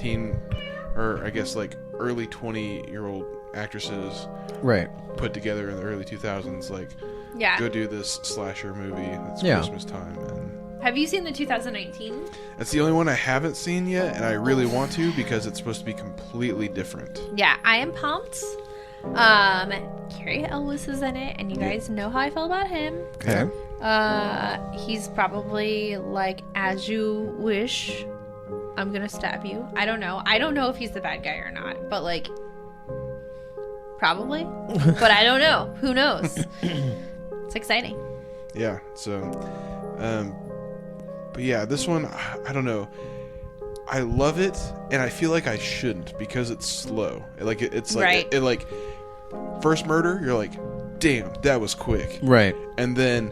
or I guess like early 20-year-old actresses Right. put together in the early 2000s. Like, Yeah. go do this slasher movie. It's Yeah. Christmas time, and Have you seen the 2019? that's the only one I haven't seen yet, and I really want to because it's supposed to be completely different. Yeah, I am pumped. Carrie Ellis is in it, and you guys know how I feel about him. Okay. He's probably like, as you wish, I'm gonna stab you. I don't know. I don't know if he's the bad guy or not, but like, probably. But I don't know. Who knows? It's exciting. Yeah, so, but yeah, this one, I don't know. I love it, and I feel like I shouldn't because it's slow. Like it's like Right. it like first murder, you're like, damn, that was quick, Right. and then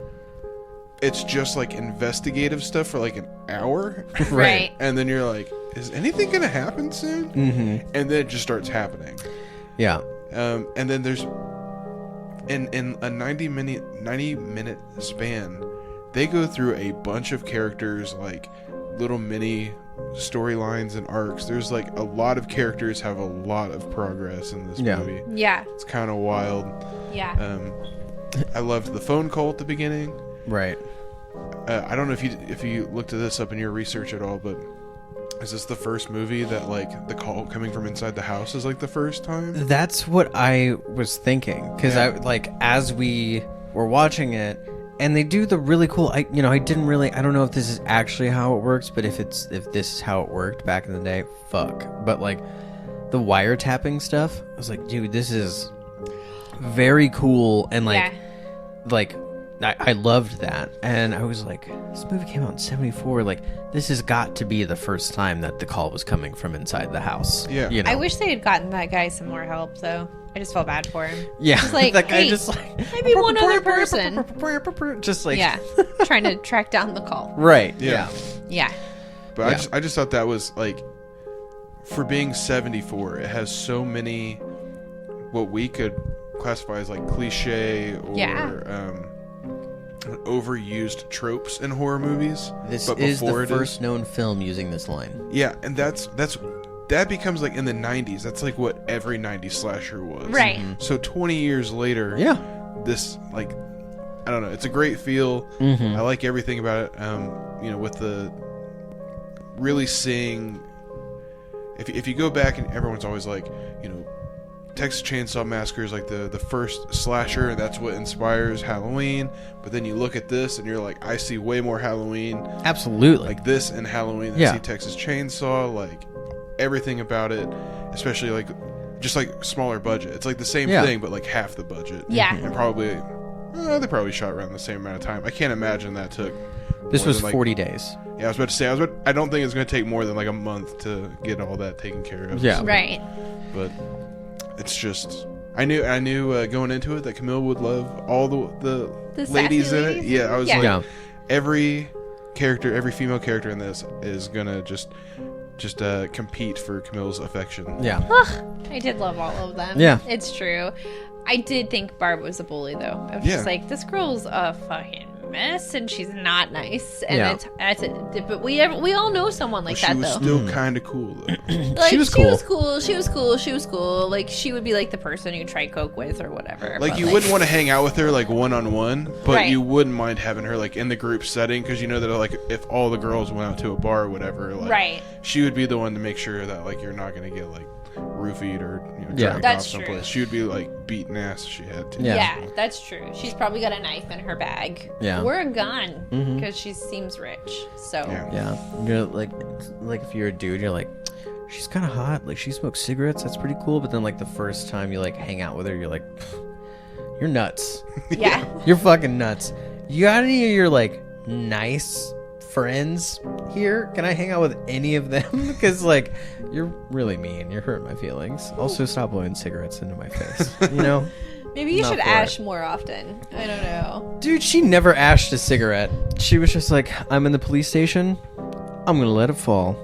it's just like investigative stuff for like an hour, Right. and then you're like, is anything gonna happen soon? Mm-hmm. And then it just starts happening. Yeah. And then there's in a 90 minute span, they go through a bunch of characters, like little mini storylines and arcs. There's like a lot of characters have a lot of progress in this Yeah. movie. Yeah. It's kind of wild. Yeah. I loved the phone call at the beginning. Right. I don't know if you looked at this up in your research at all, but is this the first movie that like the call coming from inside the house is like the first time? That's what I was thinking, because Yeah. I like as we were watching it, and they do the really cool. I don't know if this is actually how it works, but if this is how it worked back in the day, fuck. But like the wiretapping stuff, I was like, dude, this is very cool, and like I loved that, and I was like, this movie came out in '74. Like, this has got to be the first time that the call was coming from inside the house. Yeah. you know? I wish they had gotten that guy some more help, though. I just felt bad for him. Yeah, Just like, that guy hey, just like maybe one other person. just like Yeah. Trying to track down the call. right, Yeah. Yeah. But Yeah. I just thought that was like, for being 74, it has so many what we could classify as like cliche or Yeah. overused tropes in horror movies. This but is the before it first known film using this line. Yeah, and that becomes like in the 90s. That's like what every 90s slasher was. Right. So 20 years later, Yeah, this like I don't know, it's a great feel. Mhm. I like everything about it. With the really seeing if you go back, and everyone's always like, Texas Chainsaw Massacre is like the first slasher, and that's what inspires Halloween. But then you look at this and you're like, I see way more Halloween absolutely. like this and Halloween. I Yeah. see Texas Chainsaw, like everything about it, especially like just like smaller budget. It's like the same Yeah. thing, but like half the budget. Yeah. And probably they probably shot around the same amount of time. I can't imagine that took. This more was than, like, 40 days. Yeah, I was about to say. I don't think it's going to take more than like a month to get all that taken care of. Yeah. Right. But it's just. I knew going into it that Camille would love all the The ladies sassy in it. ladies? Yeah, I was Yeah. like, Yeah. every female character in this is gonna just compete for Camille's affection. Yeah. I did love all of them. Yeah. It's true. I did think Barb was a bully, though. I was Yeah. just like, this girl's a fucking mess, and she's not nice. And Yeah. that's it. But we all know someone like She that, was though. still kind of cool though. Like, She was She was cool. cool. She was cool. She was cool. Like, she would be like the person you try coke with or whatever. Like but, you wouldn't want to hang out with her like one on one, but Right. you wouldn't mind having her like in the group setting because you know that like if all the girls went out to a bar or whatever, like Right. she would be the one to make sure that like you're not gonna get like roofied or Yeah. dragged That's off true. someplace. She would be like beaten ass if she had to. Yeah. Yeah, that's true. She's probably got a knife in her bag. Yeah. Or a gun. Mhm. Because she seems rich. So, Yeah. Yeah, you're like if you're a dude, you're like, she's kind of hot. Like she smokes cigarettes. That's pretty cool. But then like the first time you like hang out with her, you're like, you're nuts. yeah. You're fucking nuts. You got any of your like nice friends here? Can I hang out with any of them? Because like you're really mean. You're hurting my feelings. Also, stop blowing cigarettes into my face. You know, Maybe you Not should for ash more often. I don't know. dude. She never ashed a cigarette. She was just like, I'm in the police station. I'm gonna let it fall,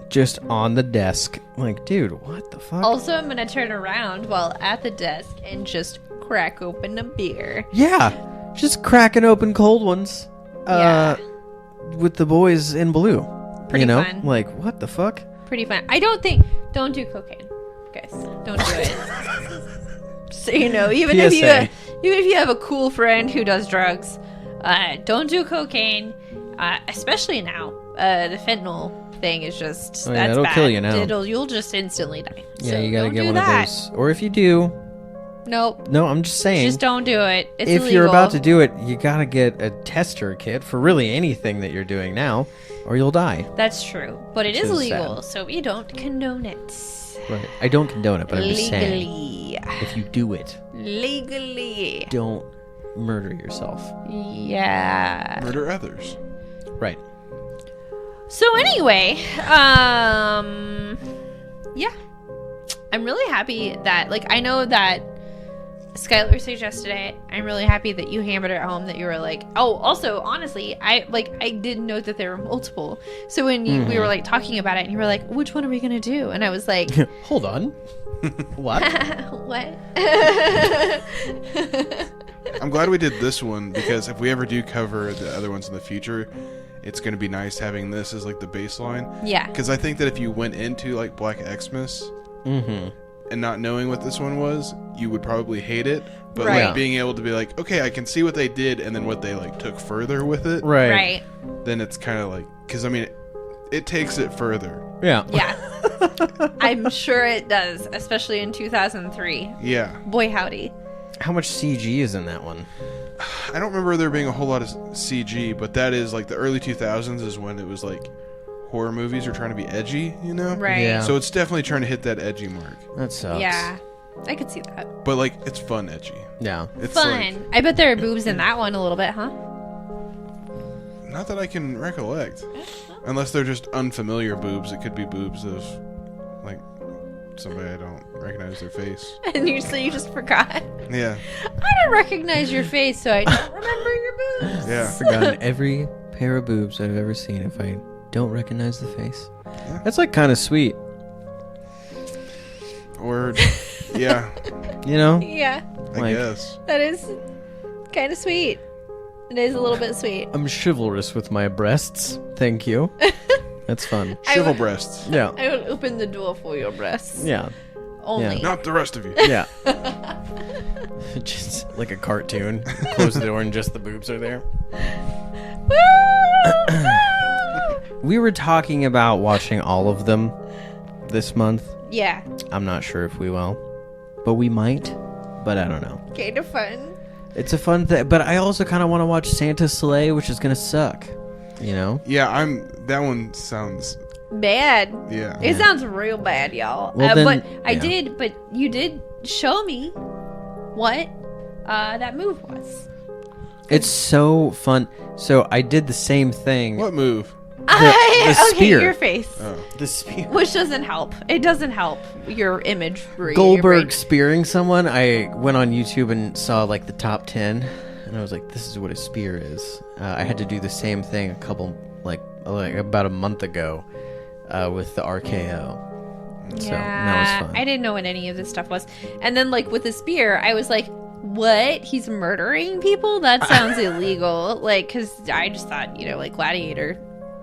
just on the desk. Like, dude, what the fuck? Also, I'm going to turn around while at the desk and just crack open a beer. Yeah, just cracking open cold ones. Yeah. With the boys in blue. Pretty you know, fun. like what the fuck? Pretty fun. Don't do cocaine, guys. Don't do it. So you know, even if PSA. you have a cool friend who does drugs, don't do cocaine. Especially now, the fentanyl thing is just Oh, yeah, that's it'll bad. kill you now. You'll just instantly die. Yeah, So you gotta don't get do one that. of those. Or if you do, Nope. no, I'm just saying. Just don't do it. It's if illegal. you're about to do it, you gotta get a tester kit for really anything that you're doing now, or you'll die. That's true, but it Which is is illegal, sad. so we don't condone it. Right. I don't condone it, but I'm just saying, Legally. if you do it, Legally. don't murder yourself. Yeah. Murder others. Right. So anyway, yeah. I'm really happy that, like, I know that Skylar suggested it. I'm really happy that you hammered it home, that you were like, oh, also, honestly, I didn't know that there were multiple. So when we were, like, talking about it, and you were like, which one are we going to do? And I was like, Hold on. What? what? I'm glad we did this one because if we ever do cover the other ones in the future, it's going to be nice having this as like the baseline. Yeah. Because I think that if you went into like Black Xmas Mm-hmm. and not knowing what this one was, you would probably hate it. But Right. like being able to be like, okay, I can see what they did and then what they like took further with it, Right. Right. then it's kind of like, because I mean, it takes it further. Yeah. Yeah. I'm sure it does, especially in 2003. Yeah. Boy, howdy. How much CG is in that one? I don't remember there being a whole lot of CG, but that is like the early 2000s is when it was like horror movies are trying to be edgy, you know? Right. Yeah. So it's definitely trying to hit that edgy mark. That sucks. Yeah. I could see that. But like, it's fun edgy. Yeah. It's Fun. like, I bet there are boobs in that one a little bit, huh? not that I can recollect. Unless they're just unfamiliar boobs. It could be boobs of like somebody I don't recognize their face. And you just forgot. Yeah. I don't recognize your face, so I don't remember your boobs. Yeah. Forgotten every pair of boobs I've ever seen if I don't recognize the face. That's like kind of sweet, Or, yeah, you know? Yeah, I Like- guess. that is kind of sweet. It is a little bit sweet. I'm chivalrous with my breasts. Thank you. That's fun. Shivel breasts. Yeah. I will open the door for your breasts. Yeah. Only. Not the rest of you. Yeah. Just like a cartoon. Close the door and just the boobs are there. We were talking about watching all of them this month. Yeah, I'm not sure if we will, but we might. But I don't know. kind of fun. It's a fun thing, but I also kind of want to watch Santa's Sleigh, which is gonna suck. You know? Yeah, that one sounds, Bad. yeah. It sounds real bad, y'all. Well, then- But you did show me what that move was. It's so fun. So I did the same thing. What move? the Okay, spear. your face. Oh. The spear. Which doesn't help. It doesn't help your image. Goldberg spearing someone. I went on YouTube and saw like the top 10, and I was like, "This is what a spear is." I had to do the same thing like about a month ago with the RKO. So that was fun. I didn't know what any of this stuff was. And then like with the spear, I was like, what? He's murdering people? That sounds illegal. Like, because I just thought, like gladiator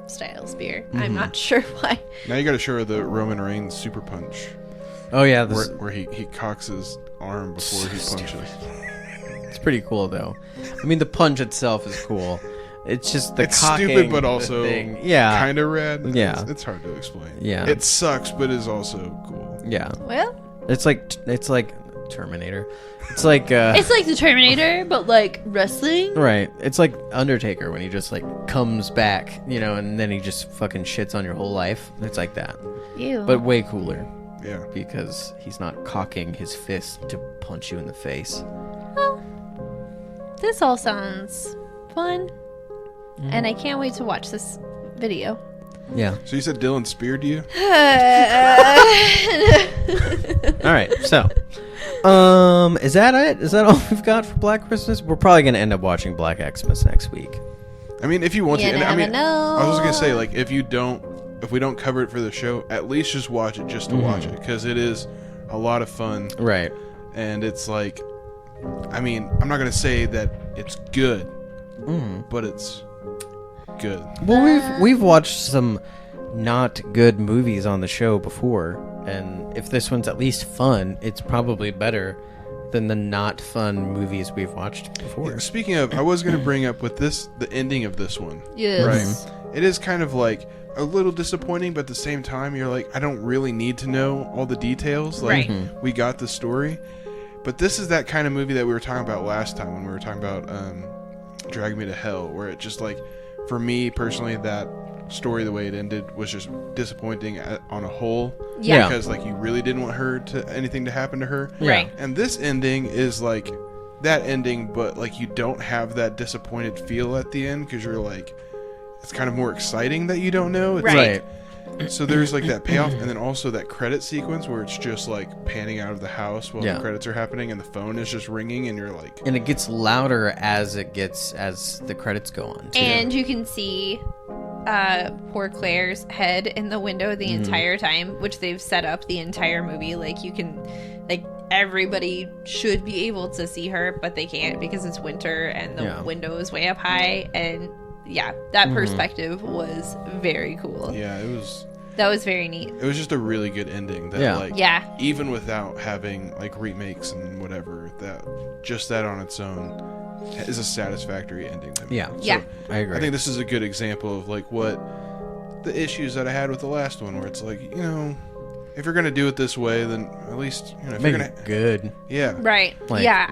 style spear. I'm not sure why. Now you got to show her the Roman Reigns super punch, Oh yeah, this, where he cocks his arm before he punches. it's pretty cool though. I mean, the punch itself is cool. It's just the It's cocking, stupid, but the also thing. Yeah, kind of rad. Yeah. It's hard to explain. Yeah. It sucks, but is also cool. Yeah. Well, It's like Terminator. It's like it's like the Terminator, but like wrestling. right. It's like Undertaker when he just like comes back, you know, and then he just fucking shits on your whole life. It's like that, Ew. but way cooler Yeah. because he's not cocking his fist to punch you in the face. This all sounds fun, and I can't wait to watch this video. Yeah. So you said Dylan speared you? All right. So, is that it? Is that all we've got for Black Christmas? We're probably gonna end up watching Black Xmas next week. I mean, if you want You to. And I never mean, know. I was gonna say, like, if we don't cover it for the show, at least just watch it just to watch it, because it is a lot of fun. Right. And it's like, I mean, I'm not gonna say that it's good, but it's good. Well, we've watched some not good movies on the show before, and if this one's at least fun, it's probably better than the not fun movies we've watched before. Speaking of, I was gonna bring up with this the ending of this one. Yes. Right. It is kind of like a little disappointing, but at the same time, you're like, I don't really need to know all the details. Like, Right. we got the story. But this is that kind of movie that we were talking about last time when we were talking about Drag Me to Hell, where it just like, for me personally, that story, the way it ended, was just disappointing on a whole. Yeah. Because like, you really didn't want anything to happen to her. Right. And this ending is like that ending, but like you don't have that disappointed feel at the end because you're like, it's kind of more exciting that you don't know. It's Right. so there's like that payoff, and then also that credit sequence where it's just like panning out of the house while Yeah. the credits are happening and the phone is just ringing, and you're like, And it gets louder as the credits go on, too. And you can see poor Claire's head in the window the entire time, which they've set up the entire movie. Like, you can, like, everybody should be able to see her, but they can't because it's winter and the window is way up high. And yeah, that perspective was very cool. yeah, That was very neat. it was just a really good ending. That like, Yeah. even without having like remakes and whatever, that on its own is a satisfactory ending to me. Yeah. So Yeah. I agree. I think this is a good example of like what the issues that I had with the last one, where it's like, you know, if you're gonna do it this way, then at least, you know, if Make you're gonna, it good. yeah, Right. Like, yeah,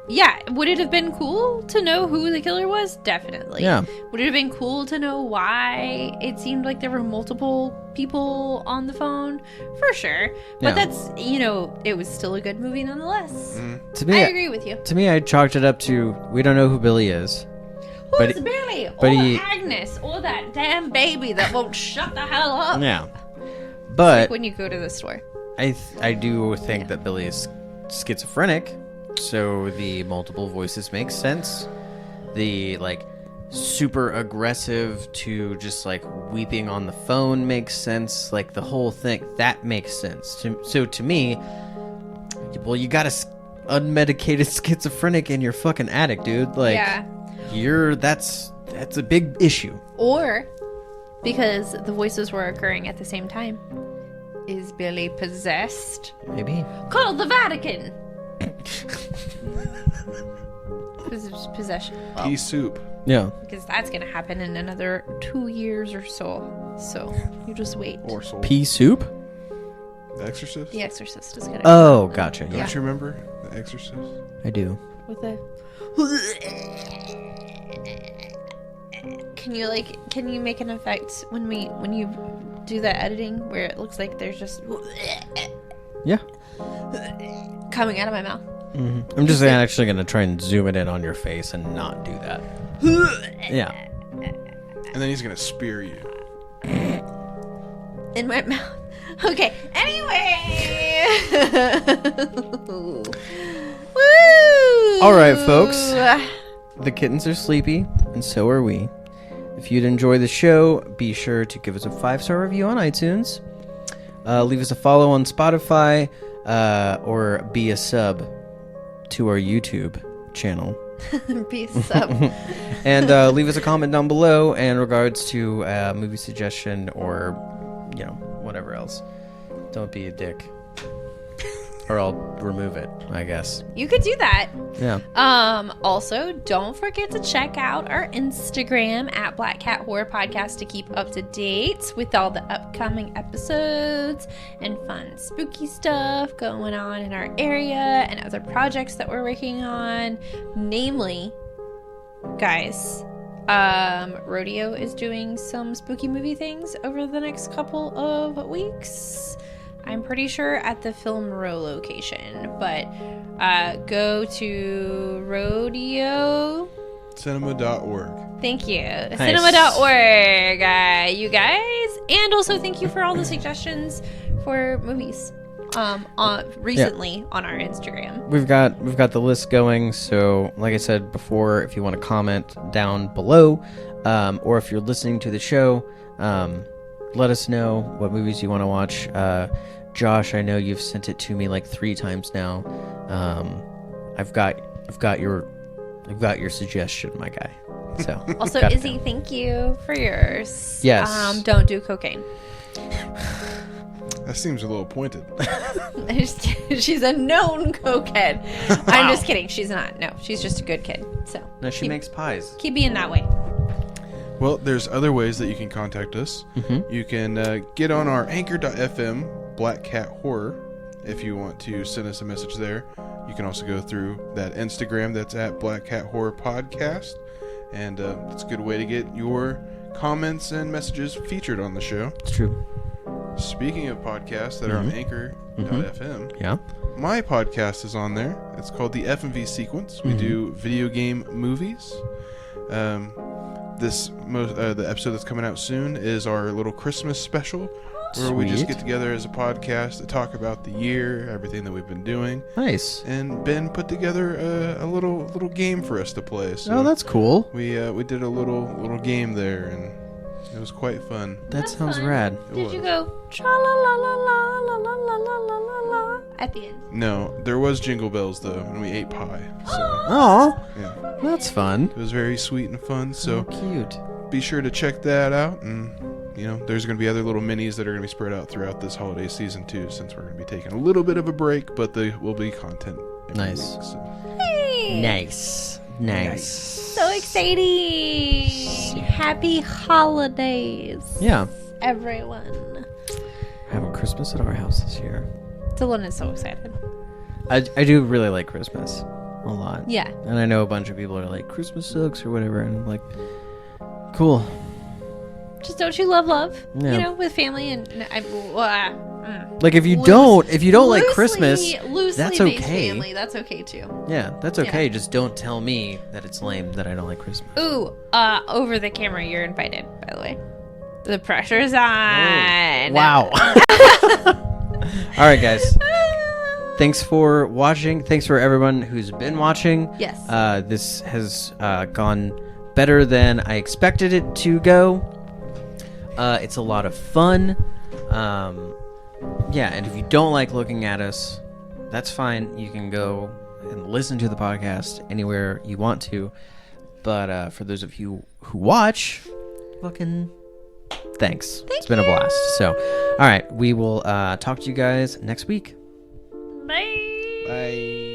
yeah. Would it have been cool to know who the killer was? Definitely. Yeah. Would it have been cool to know why it seemed like there were multiple people on the phone? For sure. But Yeah. that's, you know, it was still a good movie nonetheless. To I me, agree with you. To me, I chalked it up to we don't know who Billy is. Who's but- Billy? but Or he- Agnes? Or that damn baby that won't shut the hell up? Yeah. But Like when you go to the store. I do think that Billy is schizophrenic, so the multiple voices make sense. The like super aggressive to just like weeping on the phone makes sense. Like the whole thing that makes sense. So to me, well, you got a unmedicated schizophrenic in your fucking attic, dude. Like Yeah. that's a big issue. Or because the voices were occurring at the same time. Is Billy possessed? Maybe. Call the Vatican! Possession. Well, pea soup. Yeah. because that's going to happen in another 2 years or so. So, you just wait. Or soul. Pea soup? The Exorcist? The Exorcist is going to Oh, gotcha. Yeah, Don't you remember The Exorcist? I do. with a... Can you make an effect when you do that editing where it looks like there's just Yeah. coming out of my mouth? I'm just actually going to try and zoom it in on your face and not do that. Yeah. And then he's gonna spear you. In my mouth. Okay. Anyway. Woo! All right, folks. The kittens are sleepy, and so are we. If you'd enjoy the show, be sure to give us a 5-star review on iTunes. Leave us a follow on Spotify, or be a sub to our YouTube channel. Peace up. And leave us a comment down below in regards to a movie suggestion or, you know, whatever else. Don't be a dick. Or I'll remove it, I guess. You could do that. Yeah. Also, don't forget to check out our Instagram at Black Cat Horror Podcast to keep up to date with all the upcoming episodes and fun spooky stuff going on in our area and other projects that we're working on. Namely, guys, Rodeo is doing some spooky movie things over the next couple of weeks. I'm pretty sure at the Film Row location, but go to Rodeo. Cinema.org. Thank you. Cinema.org, you guys. And also thank you for all the suggestions for movies recently on our Instagram. We've got the list going, so like I said before, if you want to comment down below, or if you're listening to the show, let us know what movies you want to watch. Josh, I know you've sent it to me like 3 times now. I've got your suggestion, my guy. So Also, got it Izzy, down. thank you for yours. Yes. Don't do cocaine. That seems a little pointed. She's a known cokehead. I'm just kidding. She's not. No, she's just a good kid. So No, she makes pies. keep being that way. Well, there's other ways that you can contact us. Mm-hmm. You can get on our anchor.fm Black Cat Horror if you want to send us a message there. You can also go through that Instagram that's at Black Cat Horror Podcast. And it's a good way to get your comments and messages featured on the show. It's true. Speaking of podcasts that are on anchor.fm, Yeah. my podcast is on there. It's called the F&V Sequence. We do video game movies. The episode that's coming out soon is our little Christmas special, where we just Sweet. get together as a podcast to talk about the year, everything that we've been doing. Nice. And Ben put together a little game for us to play. So Oh, that's cool. we did a little game there, and it was quite fun. That sounds rad. It Did was. you go tra la la la la la la la la la la la at the end? No, there was Jingle Bells though, and we ate pie. So Oh, yeah, that's fun. it was very sweet and fun. So Cute. be sure to check that out, and there's going to be other little minis that are going to be spread out throughout this holiday season too, since we're going to be taking a little bit of a break, but there will be content every Nice. week, so. Hey, Nice. so exciting! Happy holidays, Yeah. everyone. Having Christmas at our house this year. Dylan is so excited. I do really like Christmas a lot. Yeah. And I know a bunch of people are like, Christmas sucks or whatever. And I'm like, cool. Just don't you love? Yeah. With family and Like if you Loose- don't like loosely- Christmas, loosely that's based okay. Family, that's okay too. yeah, that's okay. Yeah. Just don't tell me that it's lame that I don't like Christmas. Ooh, over the camera, you're invited. By the way, the pressure's on. Wow. All right, guys. Thanks for watching. Thanks for everyone who's been watching. Yes. This has gone better than I expected it to go. It's a lot of fun. Yeah, and if you don't like looking at us, that's fine. You can go and listen to the podcast anywhere you want to. But for those of you who watch, fucking thanks. It's been a blast. So, all right, we will talk to you guys next week. Bye. Bye.